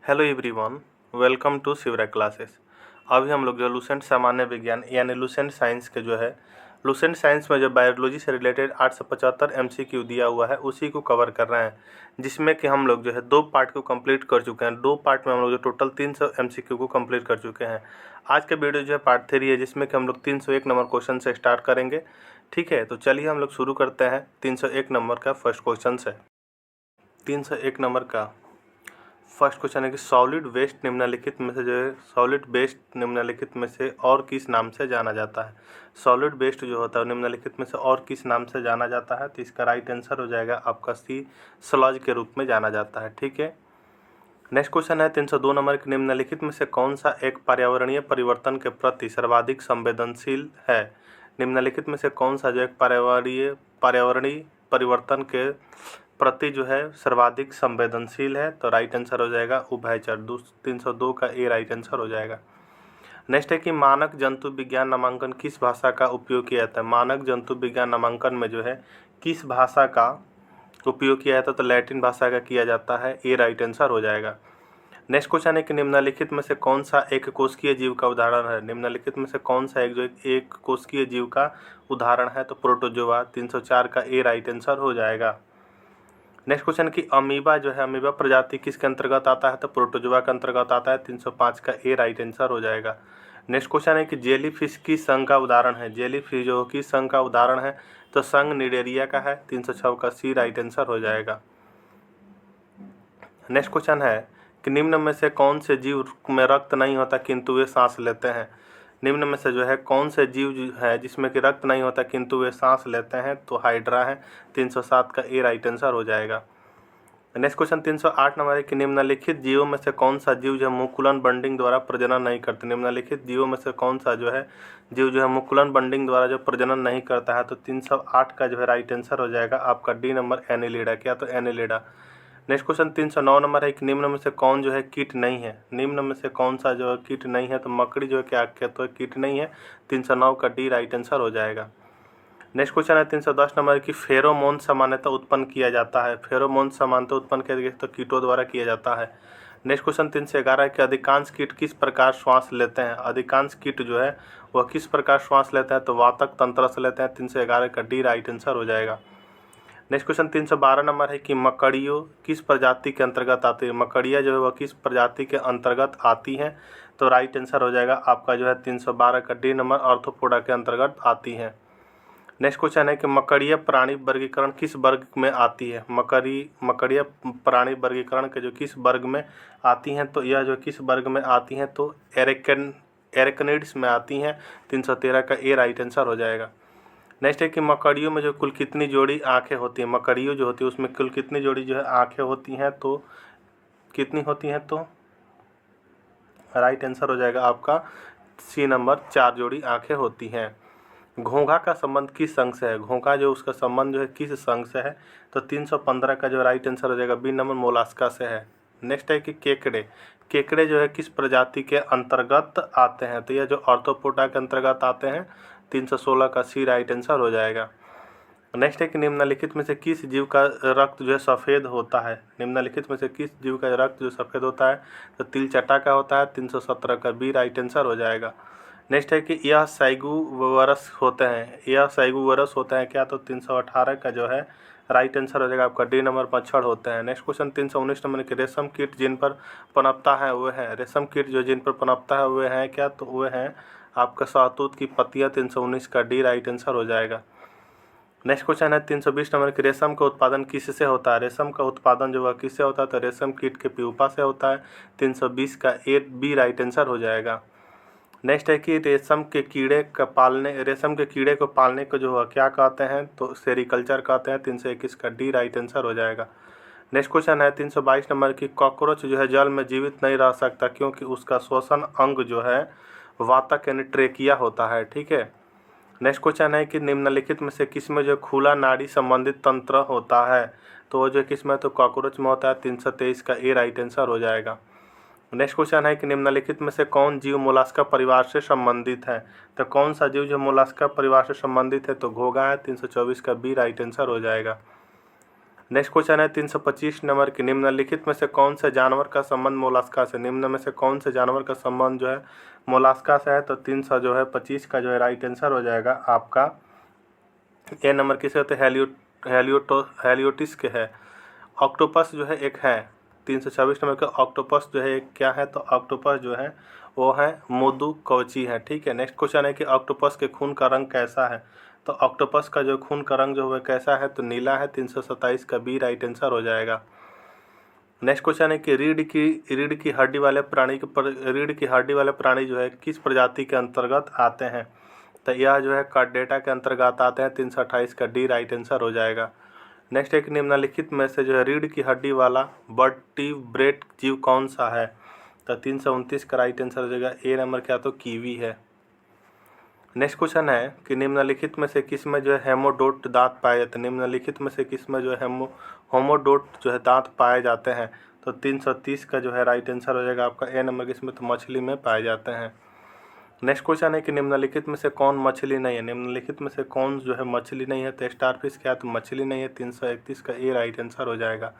Hello everyone, welcome to Shivra classes. अभी हम लोग जो लुसेंट सामान्य विज्ञान यानी लुसेंट साइंस के जो है लुसेंट साइंस में जो बायोलॉजी से रिलेटेड 875 MCQ दिया हुआ है उसी को कवर कर रहे हैं, जिसमें कि हम लोग जो है 2 पार्ट को कंप्लीट कर चुके हैं। 2 पार्ट में हम लोग जो टोटल 300 MCQ को कंप्लीट कर चुके हैं। आज का वीडियो जो है पार्ट 3 है, जिसमें कि हम लोग 301 नंबर क्वेश्चन से स्टार्ट करेंगे। ठीक है, तो चलिए हम लोग शुरू करते हैं। 301 नंबर का फर्स्ट क्वेश्चन है। 301 नंबर का फर्स्ट क्वेश्चन है कि सॉलिड वेस्ट निम्नलिखित में से जो है सॉलिड वेस्ट निम्नलिखित में से और किस नाम से जाना जाता है। सॉलिड वेस्ट जो होता है निम्नलिखित में से और किस नाम से जाना जाता है, तो इसका राइट आंसर हो जाएगा आपका सी, स्लज के रूप में जाना जाता है। ठीक है, नेक्स्ट क्वेश्चन है 302 नंबर के निम्नलिखित में से कौन सा एक पर्यावरणीय परिवर्तन के प्रति सर्वाधिक संवेदनशील है। निम्नलिखित में से कौन सा जो एक पर्यावरणीय परिवर्तन के प्रति जो है सर्वाधिक संवेदनशील है, तो राइट आंसर हो जाएगा उभयचर। 302 का ए राइट आंसर हो जाएगा। नेक्स्ट है कि मानक जंतु विज्ञान नामांकन किस भाषा का उपयोग किया जाता है। मानक जंतु विज्ञान नामांकन में जो है किस भाषा का उपयोग किया जाता है, तो लैटिन भाषा का किया जाता है। ए राइट आंसर हो जाएगा। नेक्स्ट क्वेश्चन है कि निम्नलिखित में से कौन सा एक कोशिकीय जीव का उदाहरण है। निम्नलिखित में से कौन सा एक कोशिकीय जीव का उदाहरण है, तो प्रोटोजोआ। 304 का ए राइट आंसर हो जाएगा। नेक्स्ट क्वेश्चन की अमीबा जो है अमीबा प्रजाति किसके अंतर्गत आता है, तो प्रोटोजोआ के अंतर्गत आता है। 305 का ए राइट आंसर हो जाएगा। नेक्स्ट क्वेश्चन है कि जेलीफिश किस संघ का उदाहरण है। जेलीफिश जो किस संघ का उदाहरण है, तो संघ निडेरिया का है। 306 का सी राइट आंसर हो जाएगा। नेक्स्ट क्वेश्चन है कि निम्न में से कौन से जीव में रक्त नहीं होता किंतु वे सांस लेते हैं। निम्न में से जो है कौन से जीव है जिसमें कि रक्त नहीं होता किंतु वे सांस लेते हैं, तो हाइड्रा है। 307 का ए राइट आंसर हो जाएगा। नेक्स्ट क्वेश्चन 308 नंबर है कि निम्नलिखित जीवों में से कौन सा जीव जो है मुकुलन बंडिंग द्वारा प्रजनन नहीं करते। निम्नलिखित जीवों में से कौन सा जो है जीव जो है मुकुलन बंडिंग द्वारा जो प्रजनन नहीं करता है, तो 308 का जो है राइट आंसर हो जाएगा आपका डी नंबर एनिलिडा। क्या, तो एनिलिडा। नेक्स्ट क्वेश्चन 309 नंबर है कि निम्न में से कौन जो है कीट नहीं है। निम्न में से कौन सा जो है कीट नहीं है, तो मकड़ी जो है क्या तो कीट नहीं है। 309 का डी राइट आंसर हो जाएगा। नेक्स्ट क्वेश्चन है 310 नंबर की फेरोमोन सामान्यतः उत्पन्न किया जाता है। फेरोमोन सामान्यतः उत्पन्न किया जाता है तो कीटों द्वारा किया जाता है। नेक्स्ट क्वेश्चन 311 है कि अधिकांश कीट किस प्रकार श्वास लेते हैं। अधिकांश कीट जो है वह किस प्रकार श्वास लेते हैं, तो वातक तंत्र से लेते हैं। 311 का डी राइट आंसर हो जाएगा। नेक्स्ट क्वेश्चन 312 नंबर है कि मकड़ियों किस प्रजाति के अंतर्गत आती है। मकड़ियाँ जो है वह किस प्रजाति के अंतर्गत आती हैं, तो राइट आंसर हो जाएगा आपका जो है 312 का डी नंबर आर्थ्रोपोडा के अंतर्गत आती हैं। नेक्स्ट क्वेश्चन है कि मकड़िया प्राणी वर्गीकरण किस वर्ग में आती है। मकड़िया प्राणी वर्गीकरण के जो किस वर्ग में आती हैं, तो यह जो किस वर्ग में आती हैं, तो एरेकनिड्स में आती हैं। 313 का ए राइट आंसर हो जाएगा। नेक्स्ट है कि मकड़ियों में जो कुल कितनी जोड़ी आंखें होती हैं। मकड़ियों जो होती है उसमें कुल कितनी जोड़ी जो है आंखें होती हैं, तो कितनी होती हैं, तो राइट आंसर हो जाएगा आपका सी नंबर 4 जोड़ी आंखें होती हैं। घोंघा का संबंध किस संघ से है। घोंघा जो उसका संबंध जो है किस संघ से है, तो 315 का जो राइट आंसर हो जाएगा बी नंबर मोलास्का से है। नेक्स्ट है कि केकड़े केकड़े जो है किस प्रजाति के अंतर्गत आते हैं, तो यह जो आर्थ्रोपोडा के अंतर्गत आते हैं। 316 का सी राइट आंसर हो जाएगा। नेक्स्ट है कि निम्नलिखित में से किस जीव का रक्त जो है सफ़ेद होता है। निम्नलिखित में से किस जीव का रक्त जो सफ़ेद होता है, तो तिलचटा का होता है। 317 का बी राइट आंसर हो जाएगा। नेक्स्ट है कि यह सैगुवरस होते हैं। यह सैगुवरस होते हैं क्या, तो 318 का जो है राइट आंसर हो जाएगा आपका डी नंबर मच्छर होते हैं। नेक्स्ट क्वेश्चन 319 नंबर के रेशम कीट जिन पर पनपता है वे हैं। रेशम कीट जो जिन पर पनपता है वे हैं क्या, तो वे हैं आपका शहतूत की पत्तियाँ। 319 का डी राइट आंसर हो जाएगा। नेक्स्ट क्वेश्चन है 320 नंबर के रेशम का उत्पादन किससे होता है। रेशम का उत्पादन जो है किससे होता है, तो रेशम कीट के प्यूपा से होता है। 320 का ए बी राइट आंसर हो जाएगा। नेक्स्ट है कि रेशम के कीड़े को पालने को जो है क्या कहते हैं, तो सेरिकल्चर कहते हैं। 321 का डी राइट आंसर हो जाएगा। नेक्स्ट क्वेश्चन है 322 नंबर की कॉकरोच जो है जल में जीवित नहीं रह सकता क्योंकि उसका श्वसन अंग जो है वातक यानी ट्रेकिया होता है। ठीक है। नेक्स्ट क्वेश्चन है कि निम्नलिखित में से किस में जो खुला नाड़ी संबंधित तंत्र होता है, तो वो जो किस में, तो कॉकरोच में होता है। 323 का ए राइट आंसर हो जाएगा। नेक्स्ट क्वेश्चन है कि निम्नलिखित में से कौन जीव मोलास्का परिवार से संबंधित है, तो कौन सा जीव जो मोलास्का परिवार से संबंधित है, तो घोंघा है। 324 का बी राइट आंसर हो जाएगा। नेक्स्ट क्वेश्चन है 325 नंबर की, निम्नलिखित में से कौन से जानवर का संबंध मोलास्का से, निम्न में से कौन से जानवर का संबंध जो है मोलास्का से है, तो 325 का जो है राइट आंसर हो जाएगा आपका ए नंबर किसे होते हैं, हेलियोटिस के है। ऑक्टोपस जो है एक है 326 नंबर का, ऑक्टोपस जो है एक क्या है, तो ऑक्टोपस जो है वो है मोदू कवची है। ठीक है, नेक्स्ट क्वेश्चन है कि ऑक्टोपस के खून का रंग कैसा है, तो ऑक्टोपस का जो खून का रंग जो है कैसा है, तो नीला है। 327 का बी राइट आंसर हो जाएगा। नेक्स्ट क्वेश्चन है कि रीढ़ की हड्डी वाले प्राणी जो है किस प्रजाति के अंतर्गत आते हैं, तो यह जो है कार्डेटा के अंतर्गत आते हैं। 328 का डी राइट आंसर हो जाएगा। नेक्स्ट एक निम्नलिखित में से जो है रीढ़ की हड्डी वाला वर्टिब्रेट जीव कौन सा है, तो 329 का राइट आंसर हो जाएगा ए नंबर क्या, तो कीवी है। नेक्स्ट क्वेश्चन है कि निम्नलिखित में से किस में जो है हेमोडोट दांत पाए जाते हैं, निम्नलिखित में से किस में जो है होमोडोट जो है दांत पाए जाते हैं, तो 330 का जो है राइट आंसर हो जाएगा आपका ए नंबर किस में, तो मछली में पाए जाते हैं। नेक्स्ट क्वेश्चन है कि निम्नलिखित में से कौन मछली नहीं है, निम्नलिखित में से कौन जो है मछली नहीं है, तो स्टारफिश क्या है, तो मछली नहीं है। 331 का ए राइट आंसर हो जाएगा।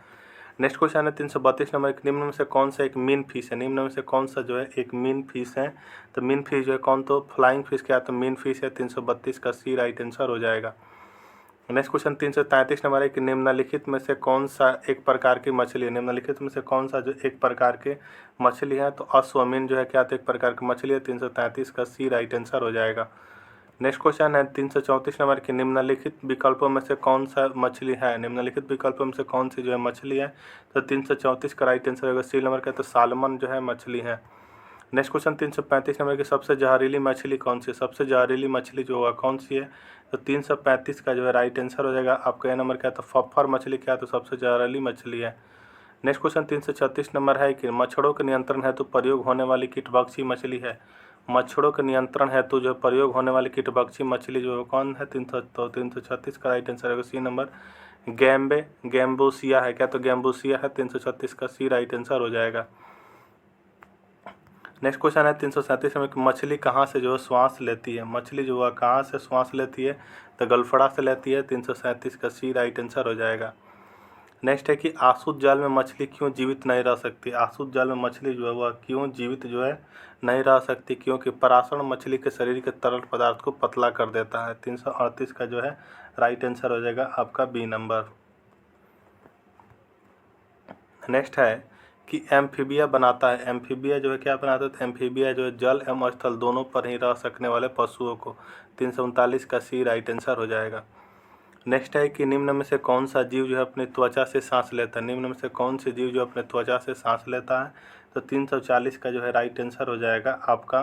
नेक्स्ट क्वेश्चन है 332 नंबर, निम्न में से कौन सा एक मीन फिश है, निम्न में से कौन सा जो है एक मीन फिश है, तो मीन फिश जो है कौन, तो फ्लाइंग फिश क्या है, तो मीन फिश है। 332 का सी राइट आंसर हो जाएगा। नेक्स्ट क्वेश्चन 333 नंबर है कि निम्नलिखित में से कौन सा एक प्रकार की मछली है, निम्नलिखित में से कौन सा जो एक प्रकार के मछली है, तो अश्वमीन जो है क्या, तो एक प्रकार की मछली है। 333 का सी राइट आंसर हो जाएगा। नेक्स्ट क्वेश्चन है 334 नंबर की, निम्नलिखित विकल्पों में से कौन सा मछली है, निम्नलिखित विकल्पों में से कौन सी जो है मछली है, तो 334 का राइट आंसर होगा सी नंबर का, तो सालमन जो है मछली है। नेक्स्ट क्वेश्चन 335 नंबर की, सबसे जहरीली मछली कौन सी है, सबसे जहरीली मछली जो होगा कौन सी है, तो 335 का जो है राइट आंसर हो जाएगा आपका ए नंबर क्या, तो फफर मछली क्या, तो सबसे जहरीली मछली है। नेक्स्ट क्वेश्चन 336 नंबर है कि मच्छरों के नियंत्रण हेतु प्रयोग होने वाली कीटभक्षी मछली है, मच्छरों के नियंत्रण हेतु जो प्रयोग होने वाली कीटभक्षी मछली जो कौन है, 336 का राइट आंसर होगा सी नंबर गैम्बोसिया है क्या, तो गैम्बोसिया है। 336 का सी राइट आंसर हो जाएगा। नेक्स्ट क्वेश्चन है 337 में कि मछली कहाँ से जो है श्वास लेती है, मछली जो है कहाँ से श्वास लेती है, तो गलफड़ा से लेती है। 337 का सी राइट आंसर हो जाएगा। नेक्स्ट है कि आसुत जल में मछली क्यों जीवित नहीं रह सकती, आसुत जल में मछली जो है वह क्यों जीवित जो है नहीं रह सकती, क्योंकि परासरण मछली के शरीर के तरल पदार्थ को पतला कर देता है। 338 का जो है राइट आंसर हो जाएगा आपका बी नंबर। नेक्स्ट है कि एम्फीबिया बनाता है, एम्फीबिया जो है क्या बनाता है, तो एम्फीबिया जो है जल एवं स्थल दोनों पर ही रह सकने वाले पशुओं को। 339 का सी राइट आंसर हो जाएगा। नेक्स्ट है कि निम्न में से कौन सा जीव जो है अपनी त्वचा से सांस लेता है, निम्न में से कौन से जीव जो अपने त्वचा से सांस लेता है, तो 340 का जो है राइट आंसर हो जाएगा आपका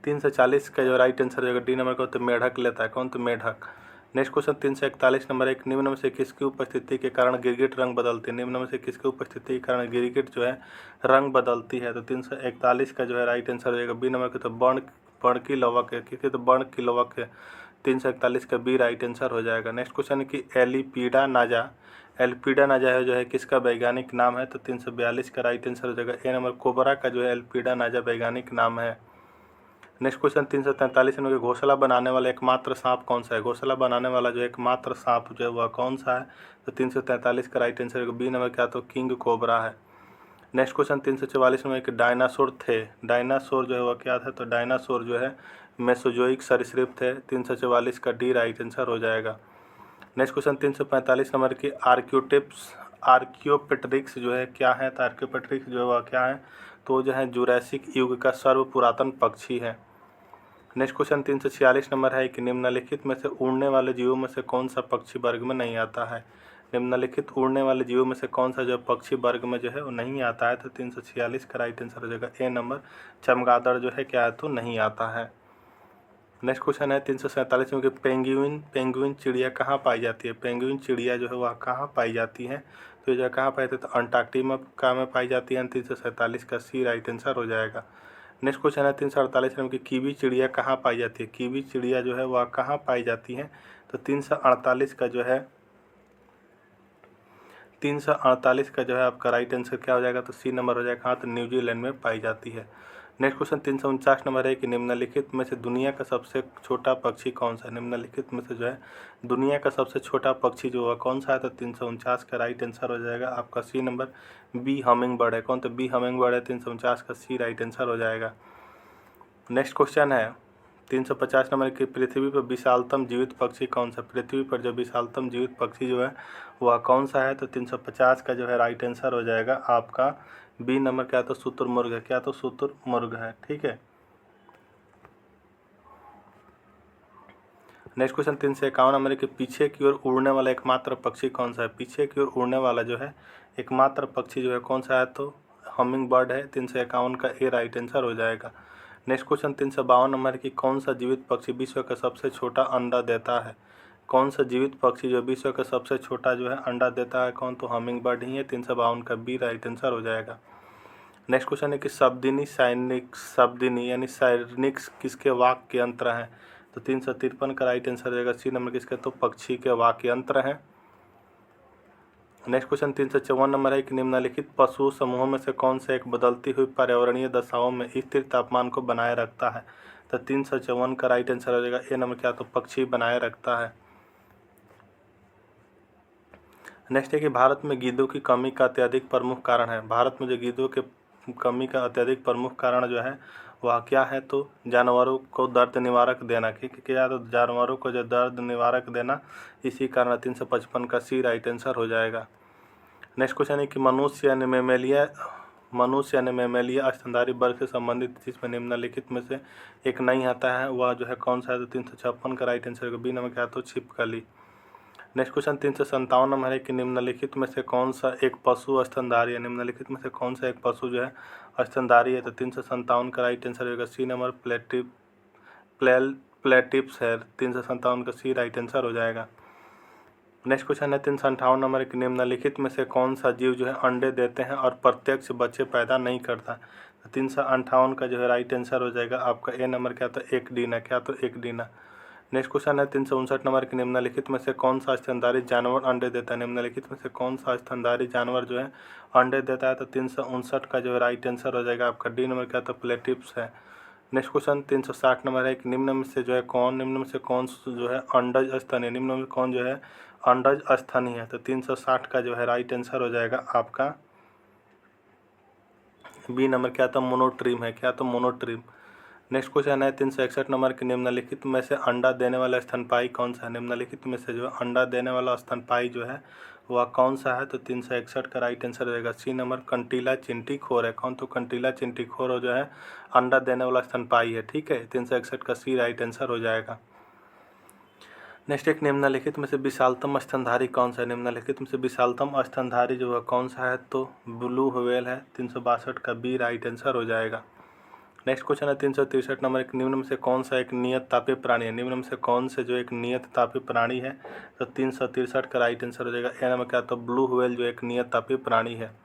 340 का जो राइट आंसर हो जाएगा डी नंबर का, तो मेढक लेता है कौन, तो मेढक। नेक्स्ट क्वेश्चन 341 नंबर एक, निम्न में से किसकी उपस्थिति के कारण गिरगिट रंग बदलती है, निम्न में से किसकी उपस्थिति के कारण गिरगिट जो है रंग बदलती है, तो 341 का जो है राइट आंसर हो जाएगा बी नंबर का, तो बणकी लवक है, क्योंकि तो बणकी लवक है। 341 का बी राइट आंसर हो जाएगा। नेक्स्ट क्वेश्चन है कि एलिपीडा नाजा है जो है किसका वैज्ञानिक नाम है, तो 342 का राइट आंसर हो जाएगा ए नंबर, कोबरा का जो है एलिपीडा नाजा वैज्ञानिक नाम है। नेक्स्ट क्वेश्चन 343 में घोंसला बनाने वाला एकमात्र सांप कौन सा है, घोंसला बनाने वाला जो एकमात्र सांप जो है वह कौन सा है, तो 343 का राइट आंसर बी नंबर क्या, तो किंग कोबरा है। नेक्स्ट क्वेश्चन 344 में एक डायनासोर थे, डायनासोर जो है वह क्या था, तो डायनासोर जो है मेसोजोइक सरीसृप थे। 344 का डी राइट आंसर हो जाएगा। नेक्स्ट क्वेश्चन 345 नंबर की आर्कियोपेट्रिक्स जो है क्या है, तो आर्कियोपेट्रिक्स जो है वह क्या है, तो जो है जुरासिक युग का सर्व पुरातन पक्षी है। नेक्स्ट क्वेश्चन 346 नंबर है कि निम्नलिखित में से उड़ने वाले जीवों में से कौन सा पक्षी वर्ग में नहीं आता है, निम्नलिखित उड़ने वाले जीवों में से कौन सा जो पक्षी वर्ग में जो है वो नहीं आता है, तो 346 का राइट आंसर हो जाएगा ए नंबर, चमगादड़ जो है क्या है, तो नहीं आता है। नेक्स्ट क्वेश्चन है 347 में कि पेंगुइन चिड़िया कहाँ पाई जाती है, पेंगुइन चिड़िया जो है वह कहाँ पाई जाती है, तो ये जो कहाँ पाई जाती है, तो अंटार्कटिका में पाई जाती है। 347 का सी राइट आंसर हो जाएगा। नेक्स्ट क्वेश्चन है 348 में कि कीवी चिड़िया कहाँ पाई जाती है, कीवी चिड़िया जो है वह कहाँ पाई जाती है, तो 348 का जो है 348 का जो है आपका राइट आंसर क्या हो जाएगा, तो सी नंबर हो जाएगा हाँ, तो न्यूजीलैंड में पाई जाती है। नेक्स्ट क्वेश्चन 349 नंबर है कि निम्नलिखित में से दुनिया का सबसे छोटा पक्षी कौन सा है। निम्नलिखित में से जो है दुनिया का सबसे छोटा पक्षी जो है कौन सा है, तो 349 का राइट आंसर हो जाएगा आपका C number B hummingbird है। कौन, तो बी हमिंग बर्ड है। 349 का सी राइट आंसर हो जाएगा। नेक्स्ट क्वेश्चन है 350 नंबर की पृथ्वी पर विशालतम जीवित पक्षी कौन सा। पृथ्वी पर जो विशालतम जीवित पक्षी जो है वह कौन सा है, तो 350 का जो है राइट आंसर हो जाएगा आपका बी नंबर क्या, तो शुतुरमुर्ग है। क्या, तो शुतुरमुर्ग है। ठीक है। नेक्स्ट क्वेश्चन 351 नंबर के पीछे की ओर उड़ने वाला एकमात्र पक्षी कौन सा है। पीछे की ओर उड़ने वाला जो है एकमात्र पक्षी जो है कौन सा है, तो हमिंग बर्ड है। 351 का ए राइट आंसर हो जाएगा। नेक्स्ट क्वेश्चन 352 नंबर की कौन सा जीवित पक्षी विश्व का सबसे छोटा अंडा देता है। कौन सा जीवित पक्षी जो विश्व का सबसे छोटा जो है अंडा देता है, कौन, तो हमिंग बर्ड ही है। 352 का बी राइट आंसर हो जाएगा। नेक्स्ट क्वेश्चन है कि शब्दिनी यानी साइनिक्स किसके वाक्य यंत्र हैं, तो 353 का राइट आंसर हो जाएगा सी नंबर किसके, तो पक्षी के वाक्य यंत्र हैं। नेक्स्ट क्वेश्चन 354 नंबर है कि निम्नलिखित पशु समूहों में से कौन सा एक बदलती हुई पर्यावरणीय दशाओं में स्थिर तापमान को बनाए रखता है, तो 354 का राइट आंसर हो जाएगा ए नंबर क्या, तो पक्षी बनाए रखता है। नेक्स्ट है कि भारत में गीदों की कमी का अत्यधिक प्रमुख कारण है। भारत में जो गीदों के कमी का अत्यधिक प्रमुख कारण जो है वह क्या है, तो जानवरों को दर्द निवारक देना। क्या, तो जानवरों को जो दर्द निवारक देना, इसी कारण 355 का सी राइट आंसर हो जाएगा। नेक्स्ट क्वेश्चन है कि मनुष्य यानी मेमेलिया स्तनधारी वर्ग से संबंधित जिसमें निम्नलिखित में से एक नहीं आता है वह जो है कौन सा है, तो 356 का राइट आंसर बी नंबर क्या, तो छिपकली। नेक्स्ट क्वेश्चन 357 नंबर है कि निम्नलिखित में से कौन सा एक पशु स्तनधारी है। निम्नलिखित में से कौन सा एक पशु जो है स्तनधारी है, तो 357 का राइट आंसर होगा सी नंबर प्लेटिप्स है। 357 का सी राइट आंसर हो जाएगा। नेक्स्ट क्वेश्चन है 358 नंबर कि निम्नलिखित में से कौन सा जीव जो है अंडे देते हैं और प्रत्यक्ष बच्चे पैदा नहीं करता। तो 358 का जो है राइट आंसर हो जाएगा आपका ए नंबर क्या, तो एक डीना। क्या, तो एक डीना। नेक्स्ट क्वेश्चन है 359 नंबर कि निम्नलिखित में से कौन सा स्तनधारी जानवर अंडे देता है। निम्नलिखित में से कौन सा स्तनधारी जानवर जो है अंडे देता है, तो 359 का जो है राइट आंसर हो जाएगा आपका डी नंबर क्या, तो प्लेटिप्स है। नेक्स्ट क्वेश्चन 360 नंबर है कि निम्न में से कौन जो है अंडज स्तनी, निम्न में कौन जो है अंडज स्तनी है, तो 360 का जो है राइट आंसर हो जाएगा आपका बी नंबर क्या, तो मोनोट्रीम है। क्या, तो मोनोट्रीम। नेक्स्ट क्वेश्चन है 361 नंबर के निम्नलिखित में से अंडा देने वाला स्तनपायी कौन सा है। निम्नलिखित में से जो अंडा देने वाला स्तनपायी जो है वह कौन सा है, तो 361 का राइट आंसर हो जाएगा सी नंबर कंटीला चिंटीखोर है। कौन, तो कंटीला चिंटीखोर हो जो है अंडा देने वाला स्तनपायी है। ठीक है, 361 का सी राइट आंसर हो जाएगा। नेक्स्ट एक निम्नलिखित में से विशालतम स्तनधारी कौन सा है। निम्नलिखित में से विशालतम स्तनधारी जो है कौन सा है, तो ब्लू व्हेल है। 362 का बी राइट आंसर हो जाएगा। नेक्स्ट क्वेश्चन है 363 नंबर एक निम्न में से कौन सा एक नियत तापीय प्राणी है। निम्न में से कौन से जो एक नियत तापीय प्राणी है, तो 363 का राइट आंसर हो जाएगा ए नंबर क्या, तो ब्लू व्हेल जो एक नियत तापीय प्राणी है।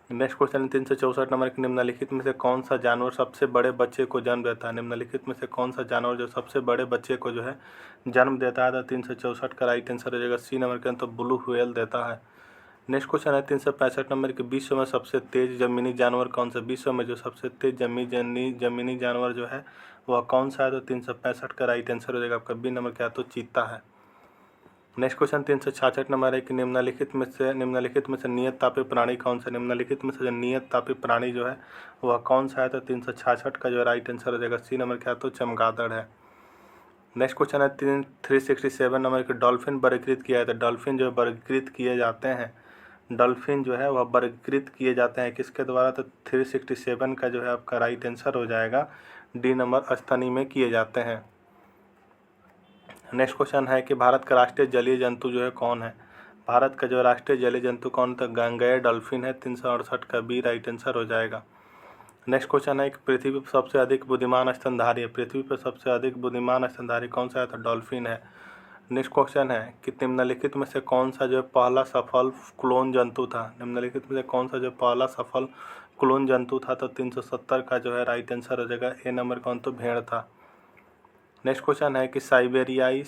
नेक्स्ट क्वेश्चन है 364 नंबर के निम्नलिखित में से कौन सा जानवर सबसे बड़े बच्चे को जन्म देता है। निम्नलिखित में से कौन सा जानवर जो सबसे बड़े बच्चे को जो है जन्म देता है, तो 364 का राइट आंसर हो जाएगा सी नंबर के, तो ब्लू व्हेल देता है। नेक्स्ट क्वेश्चन है 365 नंबर के विश्व में सबसे तेज जमीनी जानवर कौन सा। विश्व में जो सबसे तेज जमीनी जानवर जो है वह कौन सा है, तो 365 का राइट आंसर हो जाएगा आपका बी नंबर क्या, तो चीता है। नेक्स्ट क्वेश्चन 366 नंबर है कि निम्नलिखित में से नियत तापीय प्राणी कौन सा। निम्नलिखित में से जो नियत तापीय प्राणी जो है वह कौन सा है, तो 366 का जो राइट आंसर हो जाएगा सी नंबर क्या, तो चमगादड़ है। नेक्स्ट क्वेश्चन है 367 नंबर के डॉल्फिन वर्गीकृत किया है, तो डॉल्फिन जो है वर्गीकृत किए जाते हैं, डॉल्फिन जो है वह वर्गीकृत किए जाते हैं किसके द्वारा, तो 367 का जो है आपका राइट आंसर हो जाएगा डी नंबर स्तनी में किए जाते हैं। नेक्स्ट क्वेश्चन है कि भारत का राष्ट्रीय जलीय जंतु जो है कौन है। भारत का जो राष्ट्रीय जलीय जंतु कौन, तो गंगेय डॉल्फिन है। 368 का बी राइट आंसर हो जाएगा। नेक्स्ट क्वेश्चन है कि पृथ्वी पर सबसे अधिक बुद्धिमान स्तनधारी है। पृथ्वी पर सबसे अधिक बुद्धिमान स्तनधारी कौन सा है, तो डॉल्फिन है। नेक्स्ट क्वेश्चन है कि निम्नलिखित में से कौन सा जो पहला सफल क्लोन जंतु था। निम्नलिखित में से कौन सा जो पहला सफल क्लोन जंतु था, तो 370 का जो है राइट आंसर हो जाएगा ए नंबर कौन, तो भेड़ था। नेक्स्ट क्वेश्चन है कि साइबेरियाई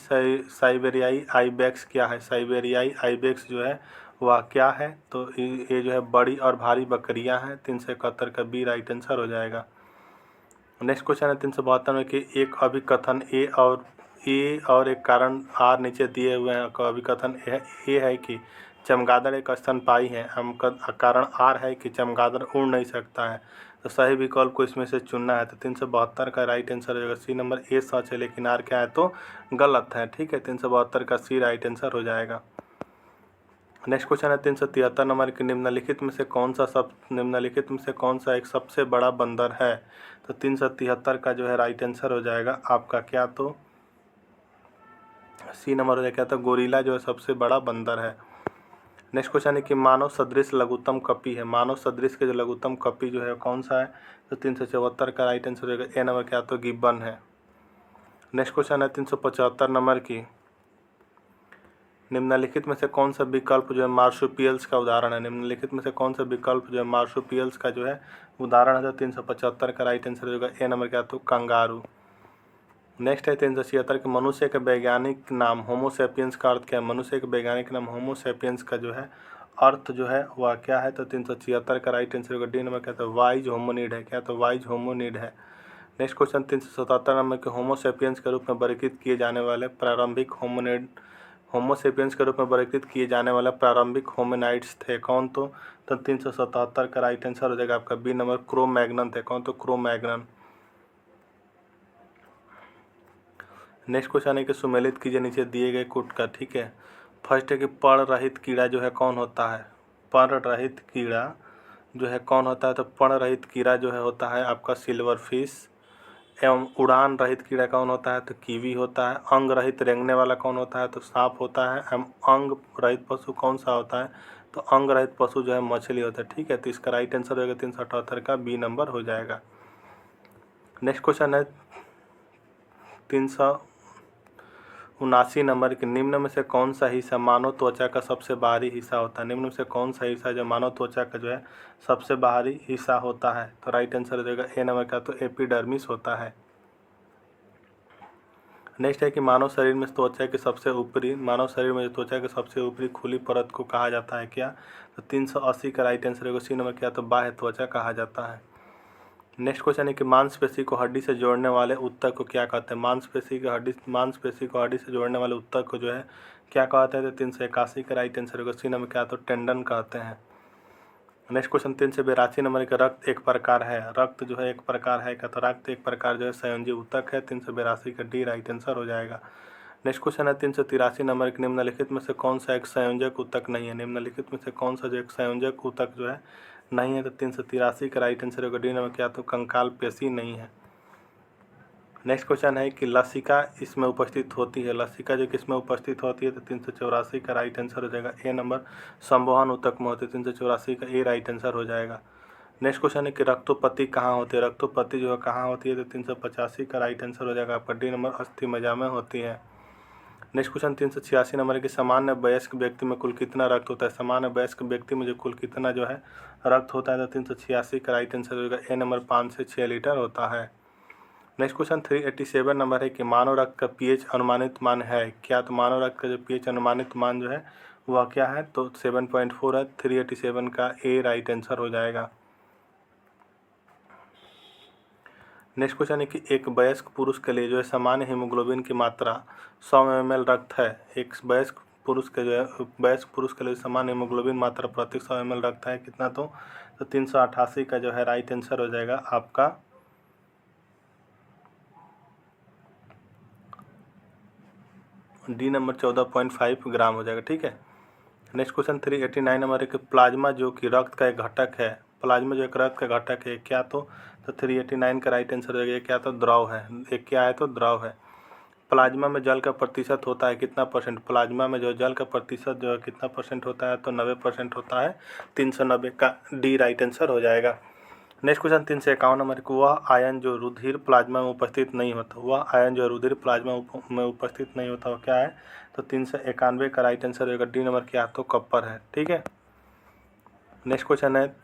आइबेक्स क्या है। साइबेरियाई आइबेक्स जो है वह क्या है, तो ये जो है बड़ी और भारी बकरियां हैं। 371 का बी राइट आंसर हो जाएगा। नेक्स्ट क्वेश्चन है 372 में कि एक अभिकथन ए और एक कारण आर नीचे दिए हुए हैं। अभिकथन ए है कि चमगादड़ एक स्तनपायी है, कारण आर है कि चमगादड़ उड़ नहीं सकता है। तो सही विकल्प को इसमें से चुनना है। तो 372 का राइट आंसर हो जाएगा सी नंबर ए सच है, लेकिन आर क्या है तो गलत है। ठीक है, 372 का सी राइट आंसर हो जाएगा। नेक्स्ट क्वेश्चन है 373 नंबर के निम्नलिखित में से कौन सा एक सबसे बड़ा बंदर है। तो 373 का जो है राइट आंसर हो जाएगा आपका क्या तो सी नंबर हो जाएगा क्या तो गोरिल्ला जो है सबसे बड़ा बंदर है। नेक्स्ट क्वेश्चन है कि मानव सदृश लघुत्तम कपि है। मानव सदृश के जो लघुत्तम कपि जो है कौन सा है। तो 374 का राइट आंसर हो जाएगा ए नंबर क्या तो गिब्बन है। नेक्स्ट क्वेश्चन है 375 नंबर की निम्नलिखित में से कौन सा विकल्प जो है मार्सुपियल्स का उदाहरण है। निम्नलिखित में से कौन सा विकल्प जो है मार्सुपियल्स का जो है उदाहरण है। तो 375 का राइट आंसर होगा ए नंबर क्या तो कंगारू। नेक्स्ट है 376 के मनुष्य के वैज्ञानिक नाम होमोसेपियंस का अर्थ क्या है। मनुष्य के वैज्ञानिक नाम होमोसेपियंस का जो है अर्थ जो है वह क्या है। तो 376 का राइट आंसर होगा डी नंबर क्या तो वाइज होमोनिड है। क्या तो वाइज होमोनिड है। नेक्स्ट क्वेश्चन 377 नंबर के होमोसेपियंस के रूप में वर्गीकृत किए जाने वाले प्रारंभिक होमोसेपियंस के रूप में वर्गीकृत किए जाने वाले प्रारंभिक होमिनाइड्स थे कौन। तो 377 का राइट आंसर हो जाएगा आपका बी नंबर क्रो मैग्नन थे कौन तो क्रो मैग्नन। नेक्स्ट क्वेश्चन है कि सुमेलित कीजिए नीचे दिए गए कूट का। ठीक है, फर्स्ट है कि पर्ण रहित कीड़ा जो है कौन होता है। पर्ण रहित कीड़ा जो है कौन होता है। तो पर्ण रहित कीड़ा जो है होता है आपका सिल्वर फिश। एवं उड़ान रहित कीड़ा कौन होता है। तो कीवी होता है। अंग रहित रेंगने वाला कौन होता है। तो सांप होता है। एवं अंग रहित पशु कौन सा होता है। तो अंग रहित पशु जो है मछली होता है। ठीक है, तो इसका राइट आंसर होगा 378 का बी नंबर हो जाएगा। नेक्स्ट क्वेश्चन है 379 नंबर के निम्न में से कौन सा हिस्सा मानव त्वचा का सबसे बाहरी हिस्सा होता है। निम्न में से कौन सा हिस्सा जो मानव त्वचा का जो है सबसे बाहरी हिस्सा होता है। तो राइट आंसर हो जाएगा ए नंबर का तो एपिडर्मिस होता है। नेक्स्ट है कि मानव शरीर में त्वचा के सबसे ऊपरी त्वचा के सबसे ऊपरी खुली परत को कहा जाता है क्या। तो 380 का राइट आंसर होगा सी नंबर क्या तो बाह्य त्वचा कहा जाता है। नेक्स्ट क्वेश्चन है कि मांसपेशी को हड्डी से जोड़ने वाले उत्तक को क्या कहते हैं। मांसपेशी को हड्डी से जोड़ने वाले उत्तक को जो है क्या कहते हैं। तो 381 का राइट आंसर होगा सी नंबर क्या तो टेंडन कहते हैं। नेक्स्ट क्वेश्चन 382 नंबर का रक्त एक प्रकार है। रक्त जो है एक प्रकार है क्या तो रक्त एक प्रकार जो है संयोजी ऊतक है। 382 का डी राइट आंसर हो जाएगा। नेक्स्ट क्वेश्चन है 383 नंबर के निम्नलिखित में से कौन सा एक संयोजक ऊतक नहीं है। निम्नलिखित में से कौन सा जो एक संयोजक ऊतक जो है नहीं है। तो 383 का राइट आंसर होगा डी नंबर क्या तो कंकाल पेशी नहीं है। नेक्स्ट क्वेश्चन है कि लसिका इसमें उपस्थित होती है। लसिका जो किसमें उपस्थित होती है। तो 384 का राइट आंसर हो जाएगा ए नंबर संवहन ऊतक में होती है। 384 का ए राइट आंसर हो जाएगा। नेक्स्ट क्वेश्चन है कि रक्तोपत्ति कहाँ होती है। रक्तोपत्ति जो है कहाँ होती है। तो 385 का राइट आंसर हो जाएगा आपका डी नंबर अस्थि मज्जा में होती है। नेक्स्ट क्वेश्चन 386 नंबर की सामान्य वयस्क व्यक्ति में कुल कितना रक्त होता है। सामान्य वयस्क व्यक्ति में जो कुल कितना जो है रक्त होता है। तो 386 का राइट आंसर होगा ए नंबर 5 से 6 लीटर होता है। नेक्स्ट क्वेश्चन 387 नंबर है कि मानव रक्त का पीएच अनुमानित मान है क्या। तो मानव रक्त का जो पीएच अनुमानित मान जो है वह क्या है। तो 7.4 है। 387 का ए राइट आंसर हो जाएगा। नेक्स्ट क्वेश्चन है कि एक वयस्क पुरुष के लिए जो है सामान्य हीमोग्लोबिन की मात्रा 100 ml रक्त है। एक वयस्क पुरुष के लिए सामान्य हीमोग्लोबिन मात्रा प्रति 100 ml रक्त है कितना। तो 388 का जो है राइट आंसर हो जाएगा आपका डी नंबर 14.5 ग्राम हो जाएगा। ठीक है, नेक्स्ट क्वेश्चन 389 नंबर है कि प्लाज्मा जो कि रक्त का एक घटक है। प्लाज्मा जो एक रक्त का घटक है क्या। तो 389 का राइट आंसर हो जाएगा क्या तो द्रव है। एक क्या है तो द्रव है। प्लाज्मा में जल का प्रतिशत होता है कितना परसेंट। प्लाज्मा में जो जल का प्रतिशत जो है कितना परसेंट होता है। तो 90% होता है। 390 का डी राइट आंसर हो जाएगा। नेक्स्ट क्वेश्चन 351 नंबर को वह आयन जो रुधिर प्लाज्मा में उपस्थित नहीं होता। वह आयन जो रुधिर प्लाज्मा में उपस्थित नहीं होता वो क्या है। तो 391 का राइट आंसर होगा डी नंबर क्या तो कॉपर है। ठीक है, नेक्स्ट क्वेश्चन है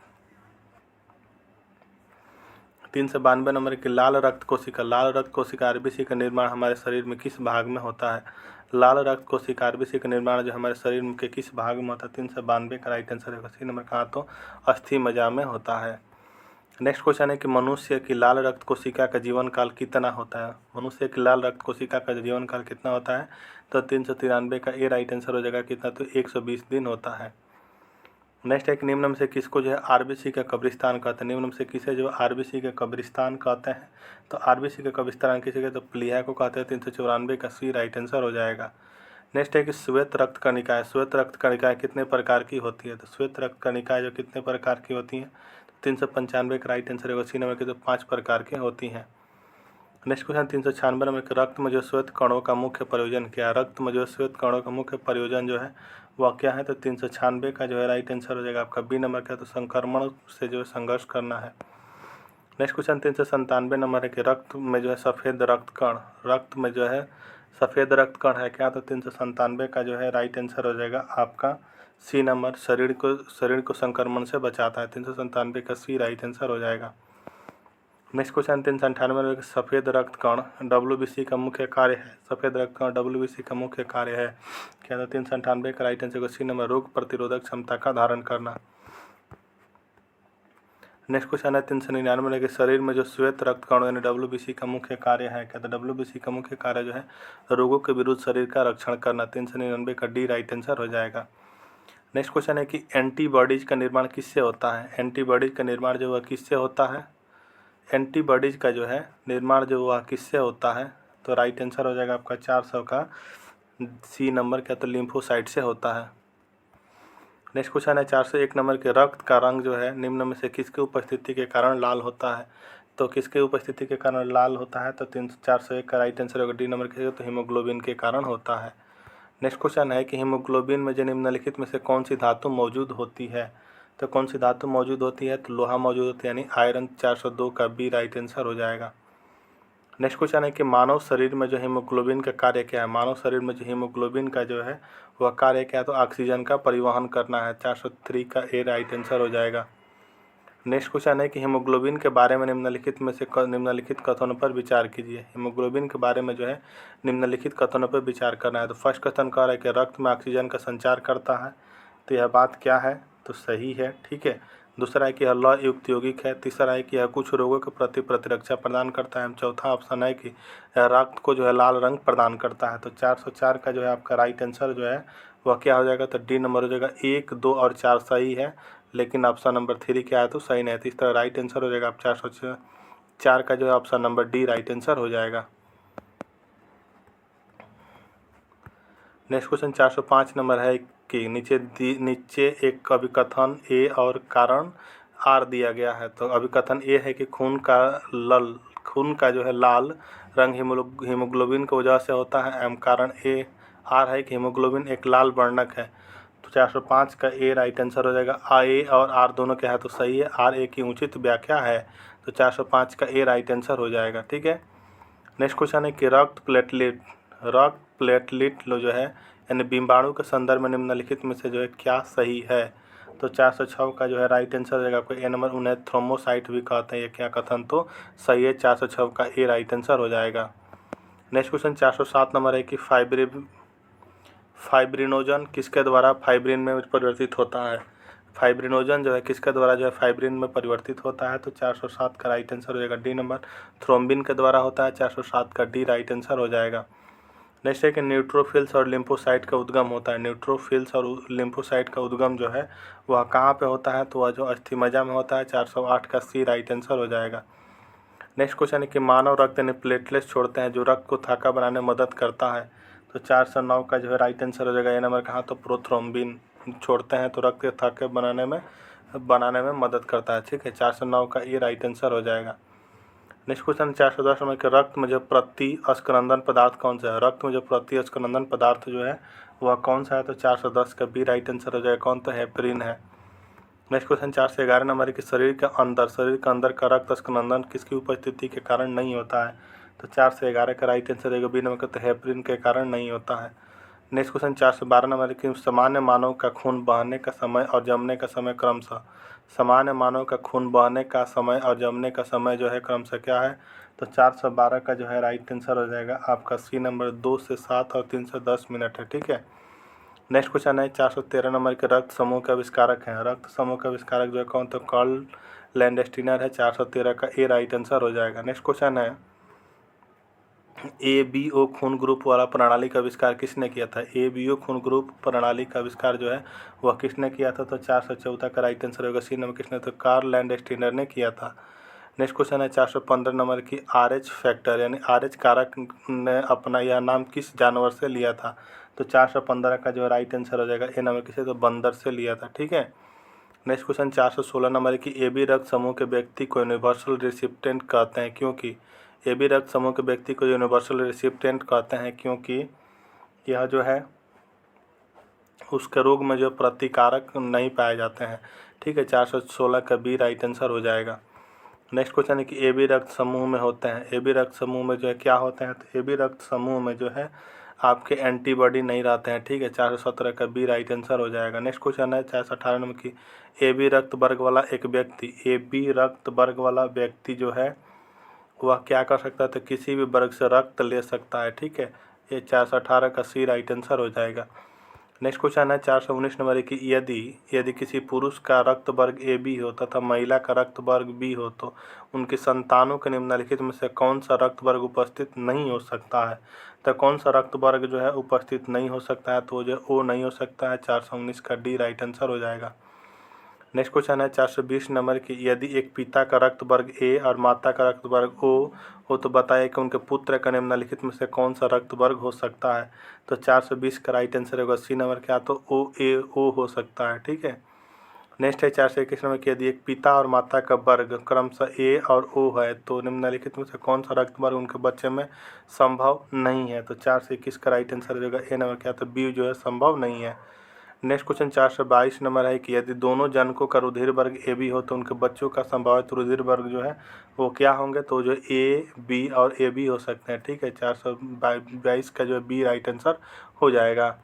392 नंबर की लाल रक्त कोशिका आरबीसी का निर्माण हमारे शरीर में किस भाग में होता है। लाल रक्त कोशिका आरबीसी का निर्माण जो हमारे शरीर के किस भाग में होता है। 392 का राइट आंसर होगा सी नंबर कहाँ तो अस्थि मज्जा में होता है। नेक्स्ट क्वेश्चन है कि मनुष्य की लाल रक्त कोशिका का जीवन काल कितना होता है। मनुष्य की लाल रक्त कोशिका का जीवन काल कितना होता है, तो 393 का ए राइट आंसर हो जाएगा। कितना, तो 120 दिन होता है। नेक्स्ट है कि निम्न में से किसको जो है आरबीसी का कब्रिस्तान कहते हैं। निम्न में से किसे जो आरबीसी का कब्रिस्तान कहते हैं, तो आरबीसी का कब्रिस्तान किसे कहते हैं, तो प्लीहा को कहते हैं। 394 का सी राइट आंसर हो जाएगा। नेक्स्ट है कि श्वेत रक्त कणिकाएं, श्वेत रक्त कणिकाएं कितने प्रकार की होती है, तो श्वेत रक्त कणिकाएं जो कितने प्रकार की होती हैं, तो 395 का राइट आंसर होगा। सी नंबर की तो 5 प्रकार की होती हैं। नेक्स्ट क्वेश्चन 396 नंबर के रक्त में जो श्वेत कणों का मुख्य प्रयोजन क्या है। रक्त में जो श्वेत कणों का मुख्य प्रयोजन जो है वह क्या है, तो 396 का जो है राइट आंसर हो जाएगा आपका बी नंबर का, तो संक्रमण से जो है संघर्ष करना है। नेक्स्ट क्वेश्चन 397 नंबर है कि रक्त में जो है सफ़ेद रक्त कण, रक्त में जो है सफ़ेद रक्त कण है क्या, तो 397 का जो है राइट आंसर हो जाएगा आपका सी नंबर। शरीर को संक्रमण से बचाता है। 397 का सी राइट आंसर हो जाएगा। नेक्स्ट क्वेश्चन 398 में सफ़ेद रक्त कण WBC का मुख्य कार्य है। सफ़ेद रक्त कण WBC का मुख्य कार्य है क्या, तो 398 का राइट आंसर सी नंबर, रोग प्रतिरोधक क्षमता का धारण करना। नेक्स्ट क्वेश्चन है 399 में कि शरीर में जो श्वेत रक्त कण यानी WBC का मुख्य कार्य है क्या, तो WBC का मुख्य कार्य जो है रोगों के विरुद्ध शरीर का रक्षण करना। 399 का डी राइट आंसर हो जाएगा। नेक्स्ट क्वेश्चन है कि एंटीबॉडीज का निर्माण किससे होता है। एंटीबॉडीज का निर्माण जो वह किससे होता है, एंटीबॉडीज का जो है निर्माण जो वह किससे होता है, तो राइट आंसर हो जाएगा आपका 400 का सी नंबर क्या, तो लिम्फोसाइट से होता है। नेक्स्ट क्वेश्चन है 401 नंबर के रक्त का रंग जो है निम्न में से किसकी उपस्थिति के कारण लाल होता है, तो किसके उपस्थिति के कारण लाल होता है, तो 401 का राइट आंसर होगा डी नंबर के, तो हीमोग्लोबिन के कारण होता है। नेक्स्ट क्वेश्चन है कि हीमोग्लोबिन में जो निम्नलिखित में से कौन सी धातु मौजूद होती है, तो कौन सी धातु मौजूद होती है, तो लोहा मौजूद होती है यानी आयरन। 402 का बी राइट आंसर हो जाएगा। नेक्स्ट क्वेश्चन है कि मानव शरीर में जो हीमोग्लोबिन का कार्य क्या है। मानव शरीर में जो हीमोग्लोबिन का जो है वह कार्य क्या है, तो ऑक्सीजन का परिवहन करना है। 403 का ए राइट आंसर हो जाएगा। नेक्स्ट क्वेश्चन है कि हीमोग्लोबिन के बारे में निम्नलिखित में से निम्नलिखित कथनों पर विचार कीजिए। हीमोग्लोबिन के बारे में जो है निम्नलिखित कथनों पर विचार करना है। तो फर्स्ट कथन कह रहा है कि रक्त में ऑक्सीजन का संचार करता है, तो यह बात क्या है, तो सही है, ठीक है। दूसरा है कि यह लौ युक्त यौगिक है। तीसरा है कि यह कुछ रोगों के प्रति प्रतिरक्षा प्रदान करता है। चौथा ऑप्शन है कि यह रक्त को जो है लाल रंग प्रदान करता है। तो 404 का जो है आपका राइट आंसर जो है वह क्या हो जाएगा, तो डी नंबर हो जाएगा। 1, 2 और 4 सही है, लेकिन ऑप्शन नंबर 3 क्या है, तो सही नहीं है। तो इस तरह राइट आंसर हो जाएगा आप 404 का जो है option number D right answer हो जाएगा। नेक्स्ट क्वेश्चन 405 नंबर है कि नीचे एक अभिकथन ए और कारण आर दिया गया है। तो अभिकथन ए है कि खून का जो है लाल रंग हीमोग्लोबिन की वजह से होता है। एवं कारण ए आर है कि हीमोग्लोबिन एक लाल वर्णक है। तो 405 का ए राइट आंसर हो जाएगा। ए और आर दोनों क्या है, तो सही है। आर ए की उचित व्याख्या है, तो 405 का ए राइट आंसर हो जाएगा, ठीक है। नेक्स्ट क्वेश्चन है कि रक्त प्लेटलेट जो है यानी बीमाणु के संदर्भ में निम्नलिखित में से जो है क्या सही है, तो 406 का जो है राइट आंसर हो जाएगा आपको ए नंबर। उन्हें थ्रोम्बोसाइट भी कहते हैं, ये क्या कथन तो सही है। 406 का ए राइट आंसर हो जाएगा। नेक्स्ट क्वेश्चन 407 नंबर है कि फाइब्रिनोजन किसके द्वारा फाइब्रिन में परिवर्तित होता है। फाइब्रिनोजन जो है किसके द्वारा जो है फाइब्रिन में परिवर्तित होता है, तो 407 का राइट आंसर हो जाएगा डी नंबर। थ्रोम्बिन के द्वारा होता है। 407 का डी राइट आंसर हो जाएगा। नेक्स्ट है कि न्यूट्रोफिल्स और लिम्फोसाइट का उद्गम होता है। न्यूट्रोफिल्स और लिम्फोसाइट का उद्गम जो है वह कहाँ पे होता है, तो वह जो अस्थिमज्जा में होता है। 408 का सी राइट आंसर हो जाएगा। नेक्स्ट क्वेश्चन है कि मानव रक्त यानी प्लेटलेट्स छोड़ते हैं जो रक्त को थाका बनाने में मदद करता है। तो 409 का जो है राइट आंसर हो जाएगा ए नंबर। कहाँ, तो प्रोथ्रोम्बिन छोड़ते हैं तो रक्त के थाके बनाने में मदद करता है, ठीक है। 409 का ए राइट आंसर हो जाएगा। नेक्स्ट क्वेश्चन 410 नंबर के रक्त में जो प्रतिस्कंदन पदार्थ कौन सा है। रक्त में जो प्रतिस्कंदन पदार्थ जो है वह कौन सा है, तो 410 का बी राइट आंसर हो जाएगा। कौन, तो हेपरिन है। नेक्स्ट क्वेश्चन 411 नंबर के शरीर के अंदर का रक्त स्कंदन किसकी उपस्थिति के कारण नहीं होता है, तो 411 का राइट आंसर रहेगा बी नंबर, तो हेपरिन के कारण नहीं होता है। नेक्स्ट क्वेश्चन 412 नंबर की सामान्य मानव का खून बहने का समय और जमने का समय क्रमशः। सामान्य मानव का खून बहने का समय और जमने का समय जो है क्रमशः क्या है, तो 412 का जो है राइट आंसर हो जाएगा आपका सी नंबर। 2 से 7 और 3 से 10 मिनट है, ठीक है। नेक्स्ट क्वेश्चन है 413 नंबर के रक्त समूह के आविष्कारक हैं। रक्त समूह के आविष्कारक जो है कौन, तो कार्ल लैंडस्टीनर है। 413 का ए राइट आंसर हो जाएगा। नेक्स्ट क्वेश्चन है ABO खून ग्रुप वाला प्रणाली का आविष्कार किसने किया था? ABO खून ग्रुप प्रणाली का आविष्कार जो है वह किसने किया था? तो 414 का राइट आंसर होगा सी नंबर। किसने? तो कार्ल लैंडस्टीनर ने किया था। नेक्स्ट क्वेश्चन है 415 नंबर की RH फैक्टर यानी RH कारक ने अपना यह नाम किस जानवर से लिया था? तो 415 का जो राइट आंसर हो जाएगा ए नंबर। किसे? तो बंदर से लिया था। ठीक है। नेक्स्ट क्वेश्चन 416 नंबर की AB रक्त समूह के व्यक्ति को यूनिवर्सल रेसिपिएंट कहते हैं क्योंकि AB रक्त समूह के व्यक्ति को यूनिवर्सल रेसिपिएंट कहते हैं क्योंकि यह जो है उसके रोग में जो प्रतिकारक नहीं पाए जाते हैं। ठीक है। 416 का बी राइट आंसर हो जाएगा। नेक्स्ट क्वेश्चन है कि AB रक्त समूह में होते हैं। AB रक्त समूह में जो है क्या होते हैं? तो AB रक्त समूह में जो है आपके एंटीबॉडी नहीं रहते हैं। ठीक है। 417 का बी राइट आंसर हो जाएगा। नेक्स्ट क्वेश्चन है 418 नंबर की AB रक्त वर्ग वाला एक व्यक्ति AB रक्त वर्ग वाला व्यक्ति जो है वह क्या कर सकता है? तो किसी भी वर्ग से रक्त ले सकता है। ठीक है। ये 418 का सी राइट आंसर हो जाएगा। नेक्स्ट क्वेश्चन है 419 नंबर की यदि किसी पुरुष का रक्त वर्ग AB हो तथा महिला का रक्त वर्ग B हो तो उनकी संतानों के निम्नलिखित में से कौन सा रक्त वर्ग उपस्थित नहीं हो सकता है? तो कौन सा रक्त वर्ग जो है उपस्थित नहीं हो सकता है? तो जो O नहीं हो सकता है। 419 का डी राइट आंसर हो जाएगा। नेक्स्ट क्वेश्चन है 420 नंबर की यदि एक पिता का रक्त वर्ग A और माता का रक्त वर्ग O हो तो बताइए कि उनके पुत्र का निम्नलिखित में से कौन सा रक्त वर्ग हो सकता है? तो 420 का राइट आंसर होगा सी नंबर। क्या? तो OAO हो सकता है। ठीक है। नेक्स्ट है 421 नंबर की यदि एक पिता और माता का वर्ग क्रमशः A और O है तो निम्नलिखित में से कौन सा रक्त वर्ग उनके बच्चे में संभव नहीं है? तो 421 का राइट आंसर होगा ए नंबर। क्या? तो B जो है संभव नहीं है। नेक्स्ट क्वेश्चन 422 नंबर है कि यदि दोनों जनकों का रुधिर वर्ग AB हो तो उनके बच्चों का संभावित रुधिर वर्ग जो है वो क्या होंगे? तो जो AB और AB हो सकते हैं। ठीक है। 422 का जो है बी राइट आंसर हो जाएगा।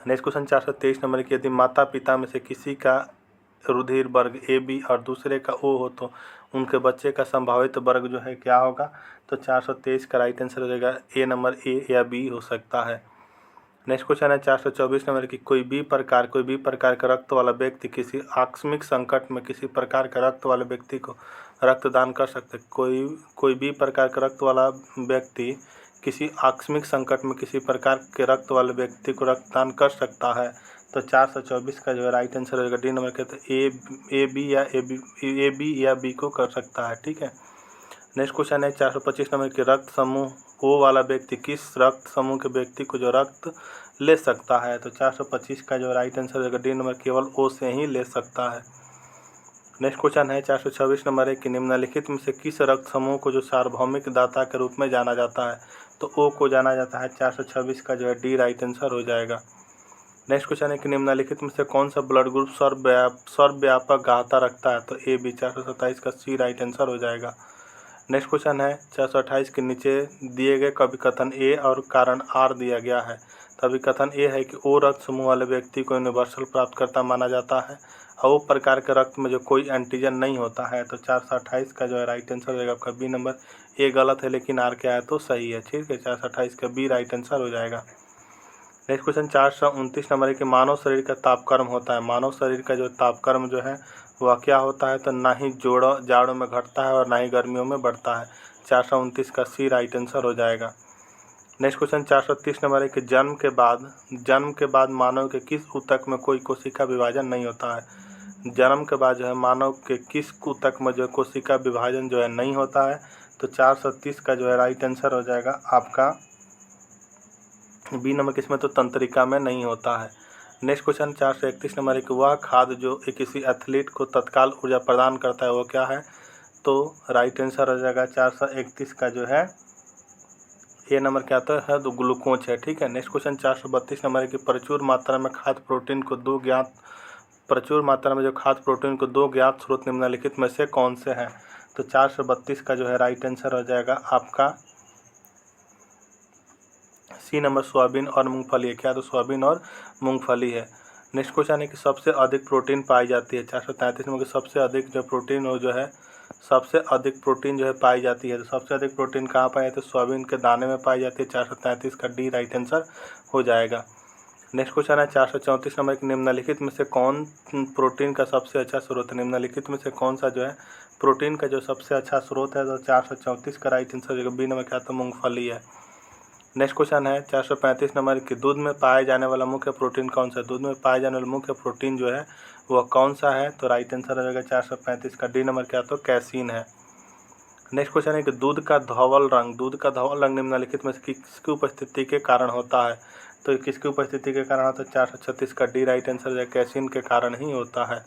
नेक्स्ट क्वेश्चन 423 नंबर की यदि माता पिता में से किसी का रुधिर वर्ग AB और दूसरे का O हो तो उनके बच्चे का संभावित वर्ग जो है क्या होगा? तो 423 का राइट आंसर हो जाएगा ए नंबर। A या B हो सकता है। नेक्स्ट क्वेश्चन है 424 नंबर की कोई भी प्रकार का रक्त वाला व्यक्ति किसी आकस्मिक संकट में किसी प्रकार का रक्त वाले व्यक्ति को रक्तदान कर सकते हैं। कोई भी प्रकार का रक्त वाला व्यक्ति किसी आकस्मिक संकट में किसी प्रकार के रक्त वाले व्यक्ति को रक्तदान कर सकता है। तो 424 का जो है राइट आंसर होगा डी नंबर। कहते हैं ए बी या बी को कर सकता है। ठीक है। नेक्स्ट क्वेश्चन है 425 नंबर के रक्त समूह O वाला व्यक्ति किस रक्त समूह के व्यक्ति को जो रक्त ले सकता है? तो 425 का जो राइट आंसर होगा डी नंबर। केवल O से ही ले सकता है। नेक्स्ट क्वेश्चन है 426 नंबर है कि निम्नलिखित में से किस रक्त समूह को जो सार्वभौमिक दाता के रूप में जाना जाता है? तो O को जाना जाता है। 426 का जो है डी राइट आंसर हो जाएगा। नेक्स्ट क्वेश्चन है कि निम्नलिखित में से कौन सा ब्लड ग्रुप सर्वव्यापक घाता रखता है? तो AB। 427 का सी राइट आंसर हो जाएगा। नेक्स्ट क्वेश्चन है 428 के नीचे दिए गए कथन A और कारण R दिया गया है। तभी कथन A है कि O रक्त समूह वाले व्यक्ति को यूनिवर्सल प्राप्तकर्ता माना जाता है और O प्रकार के रक्त में जो कोई एंटीजन नहीं होता है। तो 428 का जो है राइट आंसर होगा आपका बी नंबर। A गलत है लेकिन R क्या है? तो सही है। ठीक है। 428 का बी राइट आंसर हो जाएगा। नेक्स्ट क्वेश्चन 429 नंबर है कि मानव शरीर का तापक्रम होता है। मानव शरीर का जो तापक्रम जो है वह क्या होता है? तो ना ही जाड़ों में घटता है और ना ही गर्मियों में बढ़ता है। 429 का सी राइट आंसर हो जाएगा। नेक्स्ट क्वेश्चन 430 नंबर है कि जन्म के बाद मानव के किस ऊतक में कोई कोशिका विभाजन नहीं होता है? जन्म के बाद जो है मानव के किस ऊतक में जो कोशिका विभाजन जो है नहीं होता है? तो 430 का जो है राइट आंसर हो जाएगा आपका बी नंबर। किसमें? तो तंत्रिका में नहीं होता है। नेक्स्ट क्वेश्चन 431 नंबर है कि वह खाद्य जो किसी एथलीट को तत्काल ऊर्जा प्रदान करता है वो क्या है? तो राइट आंसर हो जाएगा 431 का जो है ए नंबर। क्या आता है? तो ग्लूकोज है। ठीक है। नेक्स्ट क्वेश्चन 432 नंबर है कि प्रचुर मात्रा में जो खाद्य प्रोटीन को दो ज्ञात स्रोत निम्नलिखित में से कौन से हैं? तो 432 का जो है राइट आंसर हो जाएगा आपका सी नंबर। सोयाबीन और मूंगफली है। क्या? तो सोयाबीन और मूंगफली है। नेक्स्ट क्वेश्चन है कि सबसे अधिक प्रोटीन पाई जाती है। 433 नंबर की सबसे अधिक जो प्रोटीन जो है पाई जाती है। तो सबसे अधिक प्रोटीन कहाँ पाई जाती है? सोयाबीन के दाने में पाई जाती है। 433 का डी राइट आंसर हो जाएगा। नेक्स्ट क्वेश्चन है 434 नंबर की, निम्नलिखित में से कौन प्रोटीन का सबसे अच्छा स्रोत है। निम्नलिखित में से कौन सा जो है प्रोटीन का जो सबसे अच्छा स्रोत है, तो 434 का राइट आंसर जो बी नंबर क्या, तो मूंगफली है। नेक्स्ट क्वेश्चन है 435 नंबर की, दूध में पाए जाने वाला मुख्य प्रोटीन कौन सा है। दूध में पाए जाने वाला मुख्य प्रोटीन जो है वह कौन सा है, तो राइट आंसर हो जाएगा 435 का डी नंबर क्या, तो कैसीन है। नेक्स्ट क्वेश्चन है कि दूध का धवल रंग निम्नलिखित में से किसकी उपस्थिति के कारण होता है, तो किसकी उपस्थिति के कारण होता है, 436 का डी राइट आंसर है, कैसीन के कारण ही होता है।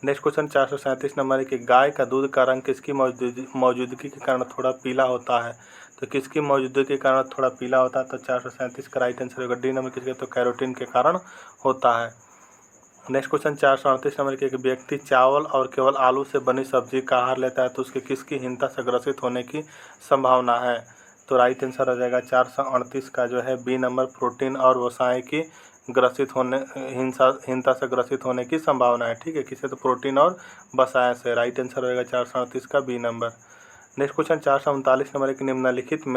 नेक्स्ट क्वेश्चन 437 नंबर है कि गाय का दूध का रंग किसकी मौजूदगी के कारण थोड़ा पीला होता है, तो किसकी मौजूदगी के कारण थोड़ा पीला होता है, तो 437 का राइट आंसर होगा डी नंबर किसके, तो कैरोटीन के कारण होता है। नेक्स्ट क्वेश्चन 438 नंबर के, एक व्यक्ति चावल और केवल आलू से बनी सब्जी का आहार लेता है तो उसके किसकी हीनता से ग्रसित होने की संभावना है, तो राइट आंसर हो जाएगा 438 का जो है बी नंबर, प्रोटीन और वसाएं की ग्रसित होने हीनता से ग्रसित होने की संभावना है। ठीक है, किसे, तो प्रोटीन और वसाएं से। राइट आंसर होगा 438 का B number. Next question 439 number की, निम्नलिखित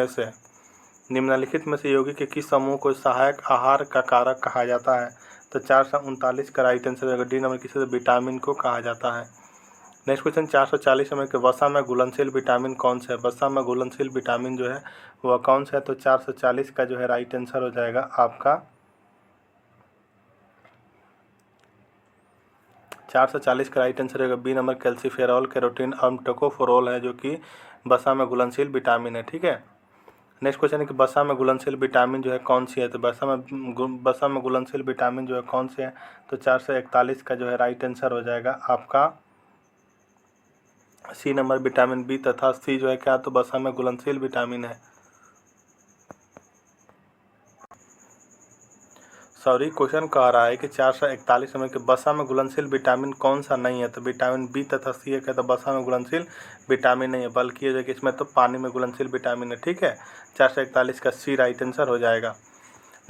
में से यौगिक के किस समूह को सहायक आहार का कारक कहा जाता है, तो 439 का राइट आंसर होगा डी नंबर किसी, तो विटामिन को कहा जाता है। नेक्स्ट क्वेश्चन 440 नंबर के, वसा में घुलनशील विटामिन कौन सा है। वसा में घुलनशील विटामिन जो है वह कौन सा है, तो 440 का जो है राइट आंसर हो जाएगा आपका 440 का राइट आंसर होगा बी नंबर, कैल्सीफेरॉल, कैरोटीन और टोकोफेरोल है जो कि वसा में घुलनशील विटामिन है। ठीक है, नेक्स्ट क्वेश्चन है कि वसा में घुलनशील विटामिन जो है कौन सी है, तो वसा में घुलनशील विटामिन जो है कौन सी है, तो 441 का जो है राइट आंसर हो जाएगा आपका सी नंबर, विटामिन बी तथा सी जो है क्या, तो वसा में घुलनशील विटामिन है। सॉरी, क्वेश्चन कह रहा है कि 441 नंबर के, वसा में घुलनशील विटामिन कौन सा नहीं है, तो विटामिन बी तथा सी है क्या, तो वसा में घुलनशील विटामिन नहीं है, बल्कि जो कि इसमें तो पानी में घुलनशील विटामिन है। ठीक है, 441 का सी राइट आंसर हो जाएगा।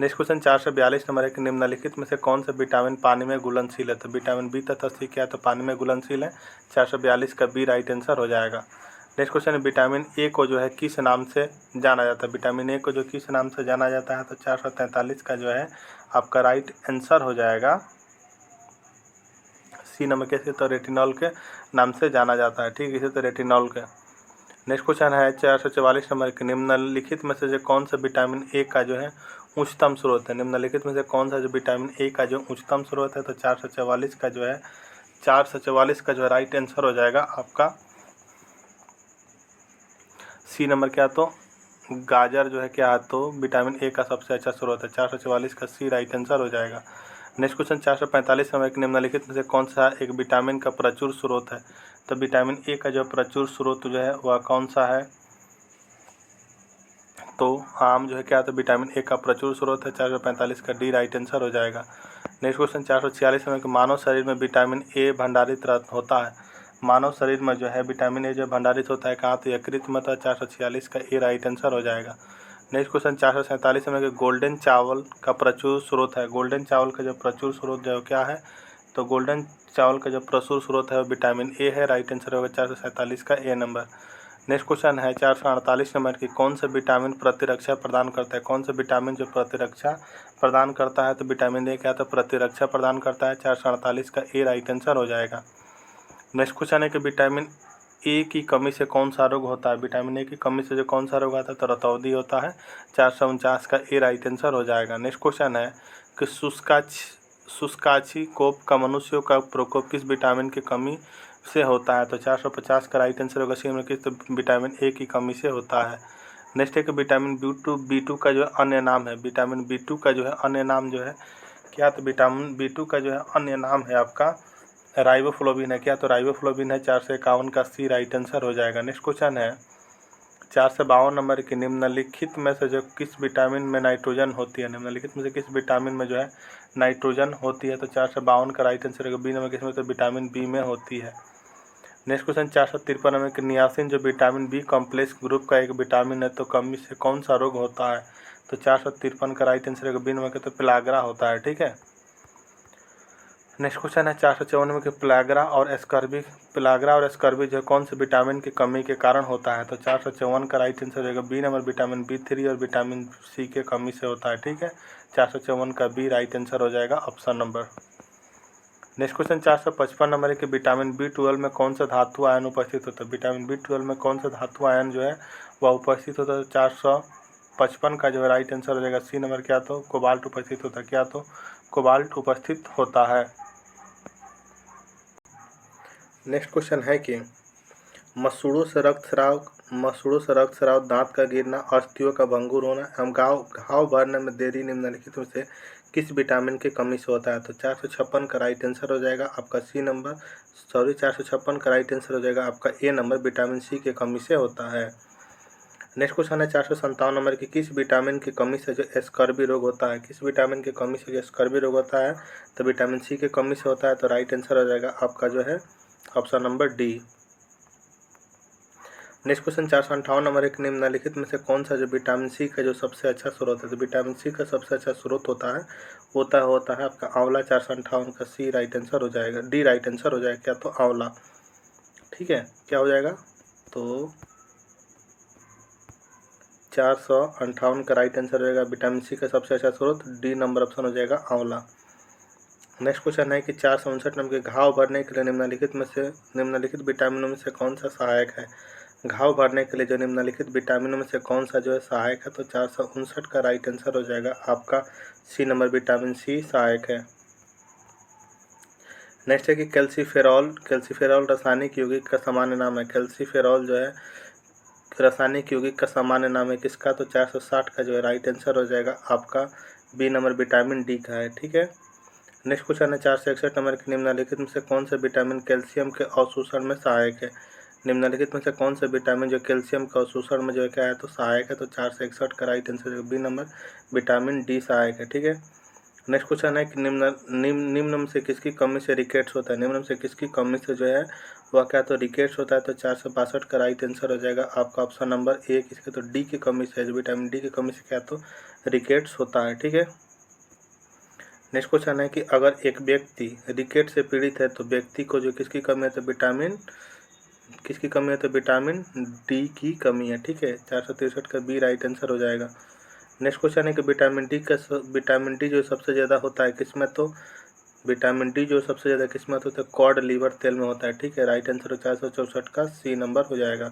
नेक्स्ट क्वेश्चन 442 नंबर है कि, निम्नलिखित में से कौन सा विटामिन पानी में घुलनशील है, तो विटामिन बी तथा सी क्या है, तो पानी में घुलनशील है, 442 का बी राइट आंसर हो जाएगा। नेक्स्ट क्वेश्चन है, विटामिन ए को जो है किस नाम से जाना जाता है। विटामिन ए को जो किस नाम से जाना जाता है, तो 443 का जो है आपका राइट आंसर हो जाएगा सी नंबर कैसे, तो रेटिनॉल के नाम से जाना जाता है। ठीक है, इसे तो रेटिनॉल के। नेक्स्ट क्वेश्चन है 444 नंबर के, निम्नलिखित में से जो कौन सा विटामिन ए का जो है उच्चतम स्रोत है। निम्नलिखित में से कौन सा जो विटामिन ए का जो उच्चतम स्रोत है, तो 444 का जो है 444 का जो है राइट आंसर हो जाएगा आपका सी नंबर क्या, तो गाजर जो है क्या है, तो विटामिन ए का सबसे अच्छा स्रोत है, 444 का सी राइट आंसर हो जाएगा। नेक्स्ट क्वेश्चन 445 नंबर के, निम्नलिखित में से कौन सा एक विटामिन का प्रचुर स्रोत है, तो विटामिन ए का जो प्रचुर स्रोत जो है वह कौन सा है, तो आम जो है क्या, तो विटामिन ए का प्रचुर स्रोत है, 445 का डी राइट आंसर हो जाएगा। नेक्स्ट क्वेश्चन 446 में कि, मानव शरीर में विटामिन ए भंडारित होता है। मानव शरीर में जो है विटामिन ए जो भंडारित होता है कहाँ, तो यकृत में, तो 446 का ए राइट आंसर हो जाएगा। नेक्स्ट क्वेश्चन 447 में कि, गोल्डन चावल का प्रचुर स्रोत है। गोल्डन चावल का जो प्रचुर स्रोत जो क्या है, तो गोल्डन चावल का जो प्रचुर स्रोत है वो विटामिन ए है, राइट आंसर होगा 447 का ए नंबर। नेक्स्ट क्वेश्चन है 448 नंबर की, कौन सा विटामिन प्रतिरक्षा प्रदान करता है। कौन सा विटामिन जो प्रतिरक्षा प्रदान करता है, तो विटामिन ए क्या, तो प्रतिरक्षा प्रदान करता है, 448 का ए राइट आंसर हो जाएगा। नेक्स्ट क्वेश्चन है कि, विटामिन ए की कमी से कौन सा रोग होता है। विटामिन ए की कमी से जो कौन सा रोग आता है, तो रतौंधी होता है, 449 का ए राइट आंसर हो जाएगा। नेक्स्ट क्वेश्चन है कि, शुष्काछी कोप का मनुष्यों का प्रकोप किस विटामिन की कमी से होता है, तो 450 का राइट आंसर होगा सी में किस, तो विटामिन ए की कमी से होता है। नेक्स्ट है कि, विटामिन बी टू का जो अन्य नाम है। विटामिन बी टू का जो है अन्य नाम जो है क्या, तो विटामिन बी टू का जो है अन्य नाम है आपका राइबोफ्लोविन है क्या, तो राइबोफ्लोविन है, 451 का सी राइट आंसर हो जाएगा। नेक्स्ट क्वेश्चन है 452 नंबर की, निम्नलिखित में से जो किस विटामिन में नाइट्रोजन होती है। निम्नलिखित में से किस विटामिन में जो है नाइट्रोजन होती है, तो 452 का राइट आंसर होगा बी नंबर किसमें, तो विटामिन बी में होती है। नेक्स्ट क्वेश्चन 453 नंबर की, नियासिन जो विटामिन बी कॉम्प्लेक्स ग्रुप का एक विटामिन है, तो कमी से कौन सा रोग होता है, तो 453 का राइट आंसर होगा बी नंबर के, तो पिलाग्रा होता है। ठीक है, नेक्स्ट क्वेश्चन है 454 में कि प्लाग्रा और स्कर्वी जो है कौन से विटामिन की कमी के कारण होता है। तो 454 का राइट आंसर हो जाएगा बी नंबर, विटामिन B3 और विटामिन सी के कमी से होता है। ठीक है, 454 का बी राइट आंसर हो जाएगा option number. Next question 455 number है कि विटामिन B12 में कौन सा धातु आयन उपस्थित होता है। विटामिन B12 में कौन सा धातु आयन जो है वह उपस्थित होता है। 455 का जो है राइट आंसर हो जाएगा सी नंबर, क्या तो कोबाल्ट उपस्थित होता है, क्या तो कोबाल्ट उपस्थित होता है। नेक्स्ट क्वेश्चन है कि मसूड़ों से रक्त स्राव, दांत का गिरना, अस्थियों का भंगुर होना एवं घाव भरने में देरी निम्नलिखित में से किस विटामिन की कमी से होता है। तो 456 का राइट आंसर हो जाएगा आपका सी नंबर, 456 का राइट आंसर हो जाएगा आपका ए नंबर, विटामिन सी की कमी से होता है। नेक्स्ट क्वेश्चन है 457 नंबर की किस विटामिन की कमी से जो स्कर्वी रोग होता है। किस विटामिन की कमी से जो स्कर्वी रोग होता है। तो विटामिन सी की कमी से होता है। तो राइट आंसर हो जाएगा आपका जो है option number D. Next question 458 number एक निम्नलिखित में से कौन सा जो विटामिन सी का जो सबसे अच्छा स्रोत है। तो विटामिन सी का सबसे अच्छा स्रोत होता है आपका आंवला। 458 का सी राइट आंसर हो जाएगा, डी राइट आंसर हो जाएगा, क्या तो आंवला। ठीक है, क्या हो जाएगा तो 458 का राइट आंसर हो जाएगा विटामिन सी का सबसे अच्छा स्रोत, डी नंबर ऑप्शन हो जाएगा आंवला। नेक्स्ट क्वेश्चन है कि 459 नंबर के घाव भरने के लिए निम्नलिखित विटामिनों में से कौन सा सहायक है। घाव भरने के लिए जो निम्नलिखित विटामिनों में से कौन सा जो है सहायक है। तो 459 का राइट आंसर हो जाएगा आपका सी नंबर, विटामिन सी सहायक है। नेक्स्ट है कि कैल्सीफेरॉल रासायनिक यौगिक का सामान्य नाम है। कैल्सीफेरॉल जो है रासायनिक यौगिक का सामान्य नाम है किसका। तो 460 का जो है राइट आंसर हो जाएगा आपका बी नंबर, विटामिन डी का है। ठीक है, नेक्स्ट क्वेश्चन है 461 नंबर के निम्नलिखित में से कौन सा विटामिन कैल्शियम के अवशोषण में सहायक है। निम्नलिखित में से कौन सा विटामिन जो कैल्शियम के अवशोषण में जो है क्या है तो सहायक है। तो 461 का right answer B number, vitamin D सहायक है। ठीक है, नेक्स्ट क्वेश्चन है कि निम्न में से किसकी कमी से रिकेट्स होता है। निम्न में से किसकी कमी से जो है वह क्या तो रिकेट्स होता है। तो 462 का राइट आंसर हो जाएगा आपका ऑप्शन नंबर ए किसके तो डी की कमी से है, विटामिन डी की कमी से क्या तो रिकेट्स होता है। ठीक है, नेक्स्ट क्वेश्चन है कि अगर एक व्यक्ति रिकेट से पीड़ित है तो व्यक्ति को जो किसकी कमी है तो किसकी कमी है तो विटामिन डी की कमी है। ठीक है, 463 का बी राइट आंसर हो जाएगा। नेक्स्ट क्वेश्चन है कि विटामिन डी जो सबसे ज़्यादा होता है किसमें। तो विटामिन डी जो सबसे ज़्यादा किसमें होता है कॉड लीवर तेल में होता है। ठीक है, राइट आंसर 464 का सी नंबर हो जाएगा।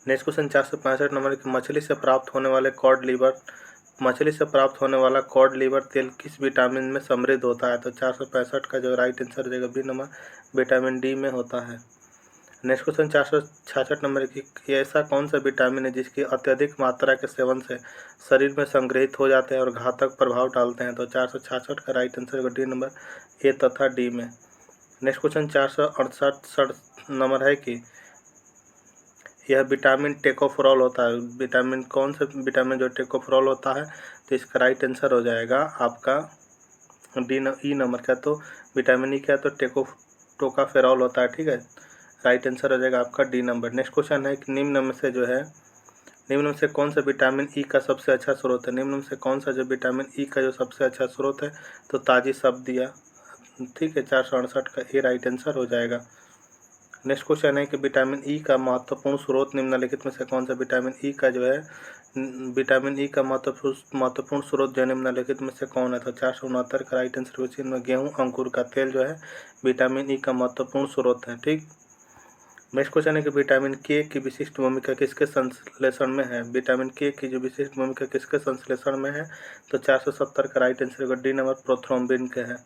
नेक्स्ट क्वेश्चन 465 नंबर की मछली से प्राप्त होने वाला कॉड लीवर तेल किस विटामिन में समृद्ध होता है। तो 465 का जो राइट आंसर हो जाएगा बी नंबर, विटामिन डी में होता है। नेक्स्ट क्वेश्चन 466 नंबर की ऐसा कौन सा विटामिन है जिसकी अत्यधिक मात्रा के सेवन से शरीर में संग्रहित हो जाते हैं और घातक प्रभाव डालते हैं। तो 466 का राइट आंसर होगा डी नंबर, ए तथा डी में। नेक्स्ट क्वेश्चन 468 नंबर है कि यह विटामिन टेकोफेरॉल होता है। विटामिन कौन सा विटामिन जो टेकोफेरॉल होता है। तो इसका राइट आंसर हो जाएगा आपका ई नंबर, क्या तो विटामिन ई क्या तो टोकाफेरॉल होता है। ठीक है, राइट आंसर हो जाएगा आपका डी नंबर। नेक्स्ट क्वेश्चन है कि निम्न में से कौन सा विटामिन ई का सबसे अच्छा स्रोत है। निम्न में से कौन सा जो विटामिन ई का जो सबसे अच्छा स्रोत है तो ताजी सब्जियां। ठीक है, 468 का ए राइट आंसर हो जाएगा। नेक्स्ट क्वेश्चन है कि विटामिन ई का महत्वपूर्ण स्रोत निम्नलिखित में से कौन सा। विटामिन ई का जो है विटामिन ई का महत्वपूर्ण स्रोत जो निम्नलिखित में से कौन है। तो 469 का राइट आंसर क्वेश्चन में गेहूं अंकुर का तेल जो है विटामिन ई का महत्वपूर्ण स्रोत है। ठीक, नेक्स्ट क्वेश्चन है कि विटामिन के की विशिष्ट भूमिका किसके संश्लेषण में है। विटामिन के की जो विशिष्ट भूमिका किसके संश्लेषण में है। तो 470 का right answer D number, prothrombin के है।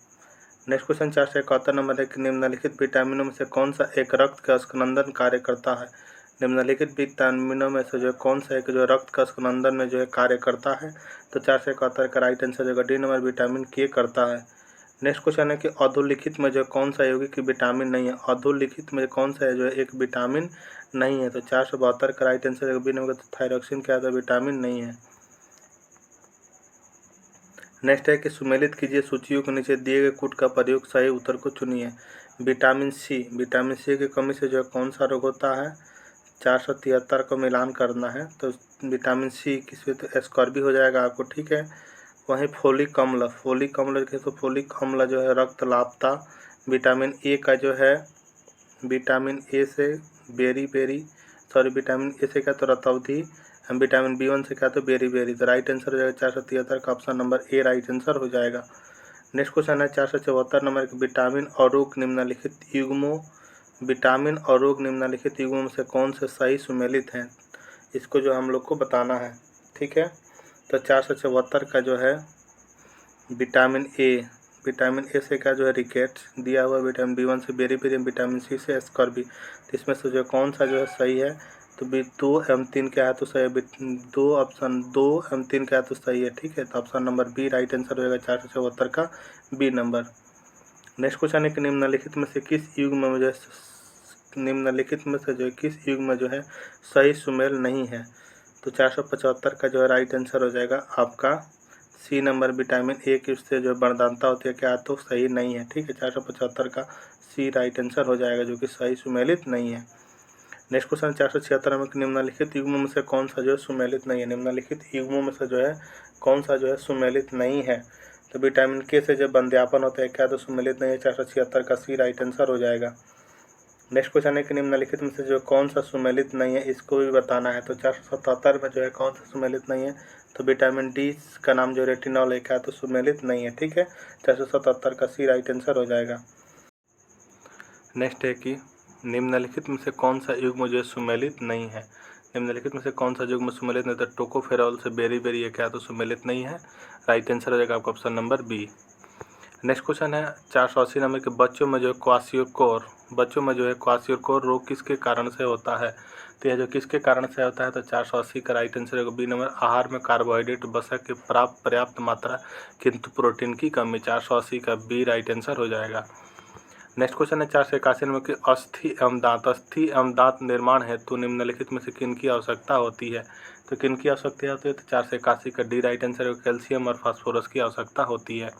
नेक्स्ट क्वेश्चन 471 नंबर है कि निम्नलिखित विटामिनों में से कौन सा एक रक्त का स्कंदन कार्य करता है। निम्नलिखित विटामिनों में से जो कौन सा एक जो रक्त का स्कंदन में जो है कार्य करता है। तो 471 का राइट आंसर जो डी नंबर, विटामिन के करता है। नेक्स्ट क्वेश्चन है कि अधोलिखित में जो कौन सा यौगिक विटामिन नहीं है। अधोलिखित में कौन सा है जो एक विटामिन नहीं है। तो 472 का right answer B number, thyroxine क्या है विटामिन नहीं है। नेक्स्ट है कि सुमेलित कीजिए सूचियों के नीचे दिए गए कूट का प्रयोग सही उत्तर को चुनिए। विटामिन सी की कमी से जो है कौन सा रोग होता है। 473 को मिलान करना है। तो विटामिन सी किस तो स्कॉर्बी हो जाएगा आपको। ठीक है, वहीं फोलिक अम्ल देखें तो फोलिक अम्ल जो है रक्त लापता। विटामिन ए का जो है विटामिन ए से विटामिन ए से क्या तो रतौधी, विटामिन B1 से क्या तो बेरी। तो राइट आंसर हो जाएगा 473 का option number A right answer हो जाएगा। नेक्स्ट क्वेश्चन है 474 नंबर के विटामिन और रोग निम्नलिखित युग्मों में से कौन से सही सुमेलित हैं, इसको जो हम लोग को बताना है। ठीक है, तो 474 का जो है विटामिन ए से क्या जो है रिकेट दिया हुआ, विटामिन B1 से बेरी, विटामिन C से स्कर्बी। तो इसमें से जो कौन सा जो है सही है, तो 2 एवं 3 क्या है तो सही है, 2 एवं 3 क्या है तो सही है। ठीक है, तो option number B right answer हो जाएगा 474 का बी नंबर। नेक्स्ट क्वेश्चन है कि निम्नलिखित में से किस युग में जो है सही सुमेल नहीं है, तो 475 का जो है राइट आंसर हो जाएगा आपका सी नंबर, विटामिन ए की उससे जो वरदानता होती है क्या तो सही नहीं है। ठीक है, 475 का सी राइट आंसर हो जाएगा, जो कि सही सुमेलित नहीं है। नेक्स्ट क्वेश्चन 476 में निम्नलिखित युग्मों में से कौन सा जो है सुमेलित नहीं है, निम्नलिखित युग्मों में से जो है कौन सा जो है सुमेलित नहीं है, तो विटामिन के से जब बंध्यापन होता है क्या तो सुमेलित नहीं है, 476 का सी राइट आंसर हो जाएगा। नेक्स्ट क्वेश्चन है कि निम्नलिखित में से जो कौन सा सुमेलित नहीं है, इसको भी बताना है। तो 477 में जो है कौन सा सुमेलित नहीं है, तो विटामिन डी का नाम जो रेटिनॉल है क्या तो सुमेलित नहीं है। ठीक है, 477 का सी राइट आंसर हो जाएगा। नेक्स्ट है कि निम्नलिखित में से कौन सा युग्म जो है सुमेलित नहीं है, निम्नलिखित में से कौन सा युग्म सुमेलित नहीं, तो टोकोफेरॉल से बेरी है क्या तो सुमेलित नहीं है, राइट आंसर हो जाएगा आपका option number B. Next question है 480 नंबर के बच्चों में जो है क्वासियोकोर रोग किसके कारण से होता है, तो यह जो किसके कारण से होता है, तो 480 का राइट आंसर होगा बी नंबर, आहार में कार्बोहाइड्रेट वसा की पर्याप्त मात्रा किंतु प्रोटीन की कमी, 480 का बी राइट आंसर हो जाएगा। नेक्स्ट क्वेश्चन है 481 नंबर के अस्थि एवं दांत निर्माण हेतु निम्नलिखित में से किन की आवश्यकता होती है, तो किन की आवश्यकता होती है, तो 481 का डी राइट आंसर होगा, कैल्शियम और फास्फोरस की आवश्यकता होती है।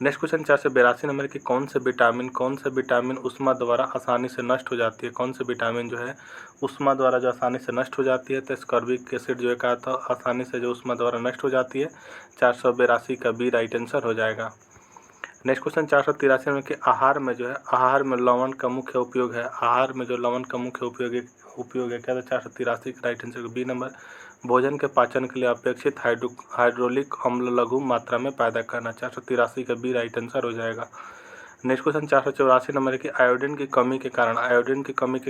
नेक्स्ट क्वेश्चन 482 नंबर की कौन से विटामिन उष्मा द्वारा आसानी से नष्ट हो जाती है, कौन से विटामिन जो है उष्मा द्वारा जो आसानी से नष्ट हो जाती है, तो स्कॉर्बिक एसिड जो है कहा था आसानी से जो उष्मा द्वारा नष्ट हो जाती है, 482 का बी राइट आंसर हो जाएगा। नेक्स्ट क्वेश्चन 483 नंबर के आहार में लवण का मुख्य उपयोग है, क्या, तो 483 का राइट आंसर बी नंबर, भोजन के पाचन के लिए अपेक्षित हाइड्रोलिक अम्ल लघु मात्रा में पैदा करना, 483 का बी राइट आंसर हो जाएगा। नेक्स्ट क्वेश्चन 484 नंबर की आयोडीन की कमी के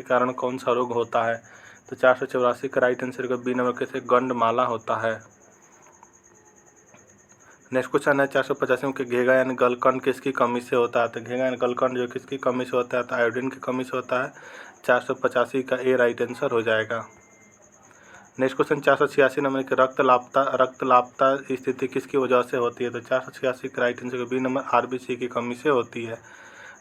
कारण कौन सा रोग होता है, तो 484 का राइट आंसर का बी नंबर कैसे गंडमाला होता है। नेक्स्ट क्वेश्चन है 485 के घेगा यानी गलकंड किसकी कमी से होता है, तो घेगा यानी गलकंड जो किसकी कमी से होता है, तो आयोडीन की कमी से होता है, 485 का ए राइट आंसर हो जाएगा। नेक्स्ट क्वेश्चन 486 नंबर के रक्त लापता स्थिति किसकी वजह से होती है, तो 486 का right answer B number, RBC की कमी से होती है।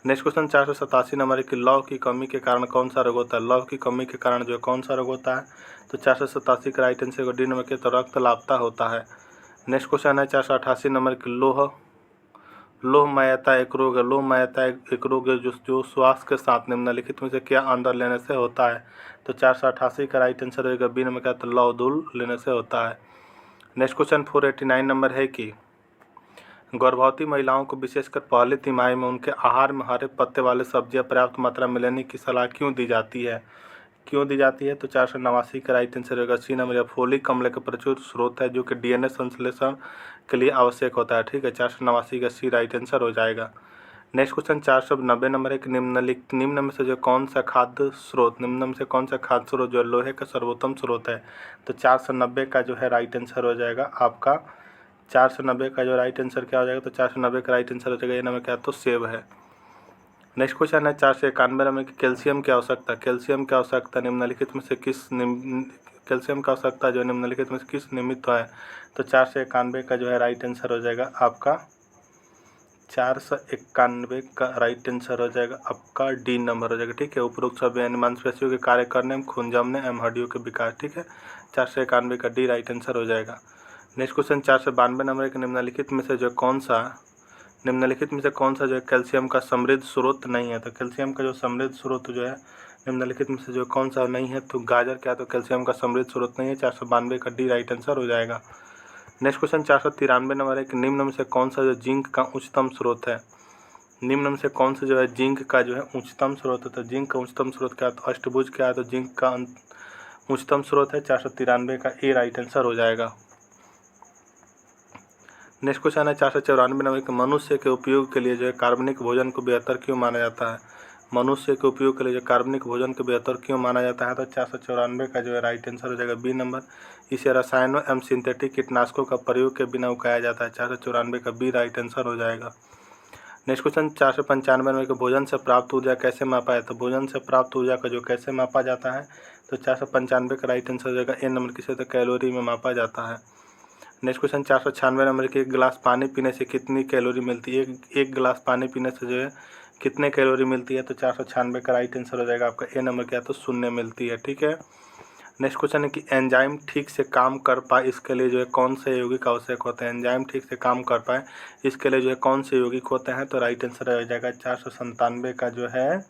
नेक्स्ट क्वेश्चन 487 नंबर की लौह की कमी के कारण कौन सा रोग होता है, लौह की कमी के कारण जो कौन सा रोग होता है, तो 487 का राइट आंसर डी नंबर के तो रक्त लापता होता है। नेक्स्ट क्वेश्चन है 488 नंबर की लोहमयता एक रोग है, जो श्वास के साथ निम्नलिखित में से क्या अंदर लेने से होता है, तो 488 का राइट आंसर रहेगा बी नंबर का, तो लौह-धूल लेने से होता है। नेक्स्ट क्वेश्चन 489 नंबर है कि गर्भवती महिलाओं को विशेषकर पहली तिमाही में उनके आहार में हरे पत्ते वाले सब्जियां पर्याप्त मात्रा में लेने की सलाह क्यों दी जाती है, तो 489 का राइट आंसर होगा सी नंबर, या फोलिक अम्ल का प्रचुर स्रोत है जो कि डीएनए संश्लेषण के लिए आवश्यक होता है। ठीक है, 489 का सी राइट आंसर हो जाएगा। नेक्स्ट क्वेश्चन 490 नंबर है कि निम्न में से कौन सा खाद्य स्रोत जो लोहे का सर्वोत्तम स्रोत है, तो 490 का जो है राइट आंसर हो जाएगा आपका, 490 का जो राइट आंसर क्या हो जाएगा, तो 490 का राइट आंसर हो जाएगा ये नंबर क्या, तो सेब है। नेक्स्ट क्वेश्चन है 491 नंबर की कैल्शियम की आवश्यकता निम्नलिखित में से किस निमित्त है, तो 491 का जो है राइट आंसर हो जाएगा आपका, 491 का राइट आंसर हो जाएगा आपका डी नंबर हो जाएगा। ठीक है, उपरोक्त सभी मांसपेशियों के कार्य करने में, खून जमने एवं हड्डियों के विकास। ठीक है, 491 का डी राइट आंसर हो जाएगा। नेक्स्ट क्वेश्चन 492 नंबर के निम्नलिखित में से कौन सा जो है कैल्शियम का समृद्ध स्रोत नहीं है, तो कैल्शियम का जो समृद्ध स्रोत जो है निम्नलिखित में से कौन सा नहीं है, तो गाजर क्या, तो कैल्शियम का समृद्ध स्रोत नहीं है, 492 का डी राइट आंसर हो जाएगा। नेक्स्ट क्वेश्चन 493 नंबर है कि निम्न में से कौन सा जो जिंक का उच्चतम स्रोत है। निम्न में से कौन सा जो है जिंक का जो है उच्चतम स्रोत है। तो जिंक का उच्चतम स्रोत क्या है, तो अष्टभुज क्या है, तो जिंक का उच्चतम स्रोत है 493 का ए राइट आंसर हो जाएगा। नेक्स्ट क्वेश्चन है 494 नंबर कि मनुष्य के उपयोग के लिए जो है कार्बनिक भोजन को बेहतर क्यों माना जाता है। मनुष्य के उपयोग के लिए जो कार्बनिक भोजन को बेहतर क्यों माना जाता है, तो 494 का जो है राइट आंसर हो जाएगा बी नंबर। इसे रसायनों एवं सिंथेटिक कीटनाशकों का प्रयोग के बिना उगाया जाता है। 494 का बी राइट आंसर हो जाएगा। नेक्स्ट क्वेश्चन 495 में कि भोजन से प्राप्त ऊर्जा कैसे मापा है। तो भोजन से प्राप्त ऊर्जा का जो कैसे मापा जाता है, तो 495 का राइट आंसर हो जाएगा ए नंबर। किसे, तो कैलोरी में मापा जाता है। नेक्स्ट क्वेश्चन 496 नंबर के एक गिलास पानी पीने से कितनी कैलोरी मिलती है। एक गिलास पानी पीने से जो है कितने कैलोरी मिलती है, तो 496 का राइट आंसर हो जाएगा आपका ए नंबर। क्या, तो 0 मिलती है। ठीक है। नेक्स्ट क्वेश्चन है कि एंजाइम ठीक से काम कर पाए इसके लिए जो है कौन से यौगिक आवश्यक होते हैं। एंजाइम ठीक से काम कर पाए इसके लिए जो है कौन से यौगिक होते हैं, तो राइट आंसर हो जाएगा 497 का जो है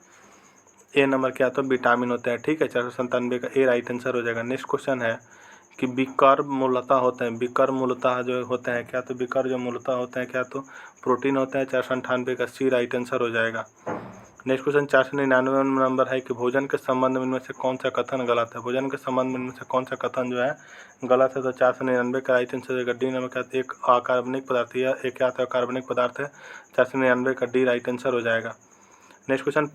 ए नंबर। क्या, तो विटामिन होते हैं। ठीक है, 497 का ए राइट आंसर हो जाएगा। नेक्स्ट क्वेश्चन है कि विकर मूलतः होते हैं। विकर मूलतः जो होते हैं क्या, तो विकर जो मूलतः होते हैं क्या, तो प्रोटीन होते हैं। 498 का सी राइट आंसर हो जाएगा। नेक्स्ट क्वेश्चन 499 नंबर है कि भोजन के संबंध में इनमें से कौन सा कथन गलत है। भोजन के संबंध में इनमें से कौन सा कथन जो है गलत है, तो 499 का राइट आंसर हो जाएगा डी नंबर। क्या, एक अकार्बनिक पदार्थ या एक क्या था कार्बनिक पदार्थ है। 499 का डी राइट आंसर हो जाएगा। नेक्स्ट क्वेश्चन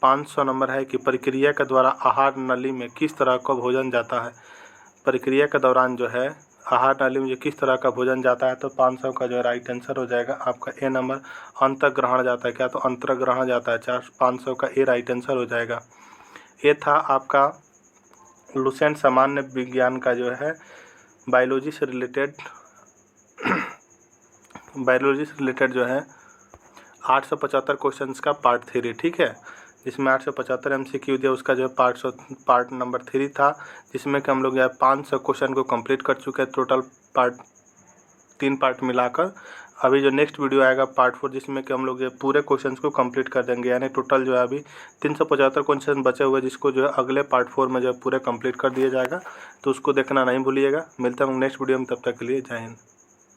500 नंबर है कि प्रक्रिया के द्वारा आहार नली में किस तरह का भोजन जाता है। प्रक्रिया के दौरान जो है आहार नली में जो किस तरह का भोजन जाता है, तो 500 का जो है राइट आंसर हो जाएगा आपका ए नंबर। अंतर्ग्रहण जाता है। क्या, तो अंतर्ग्रहण जाता है। 500 का ए राइट आंसर हो जाएगा। ये था आपका लुसेंट सामान्य विज्ञान का जो है बायोलॉजी से रिलेटेड जो है 875 क्वेश्चंस का पार्ट 3। ठीक है, जिसमें 875 MCQ दिया, उसका जो है पार्ट नंबर 3 था, जिसमें कि हम लोग जो है 500 क्वेश्चन को कंप्लीट कर चुके हैं। टोटल 3 पार्ट मिलाकर अभी जो नेक्स्ट वीडियो आएगा पार्ट 4, जिसमें कि हम लोग ये पूरे क्वेश्चंस को कंप्लीट कर देंगे। यानी टोटल जो है अभी 375 क्वेश्चन बचे हुए, जिसको जो है अगले पार्ट 4 में जो है पूरे कंप्लीट कर दिया जाएगा। तो उसको देखना नहीं भूलिएगा। मिलते हैं नेक्स्ट वीडियो में, तब तक के लिए जय हिंद।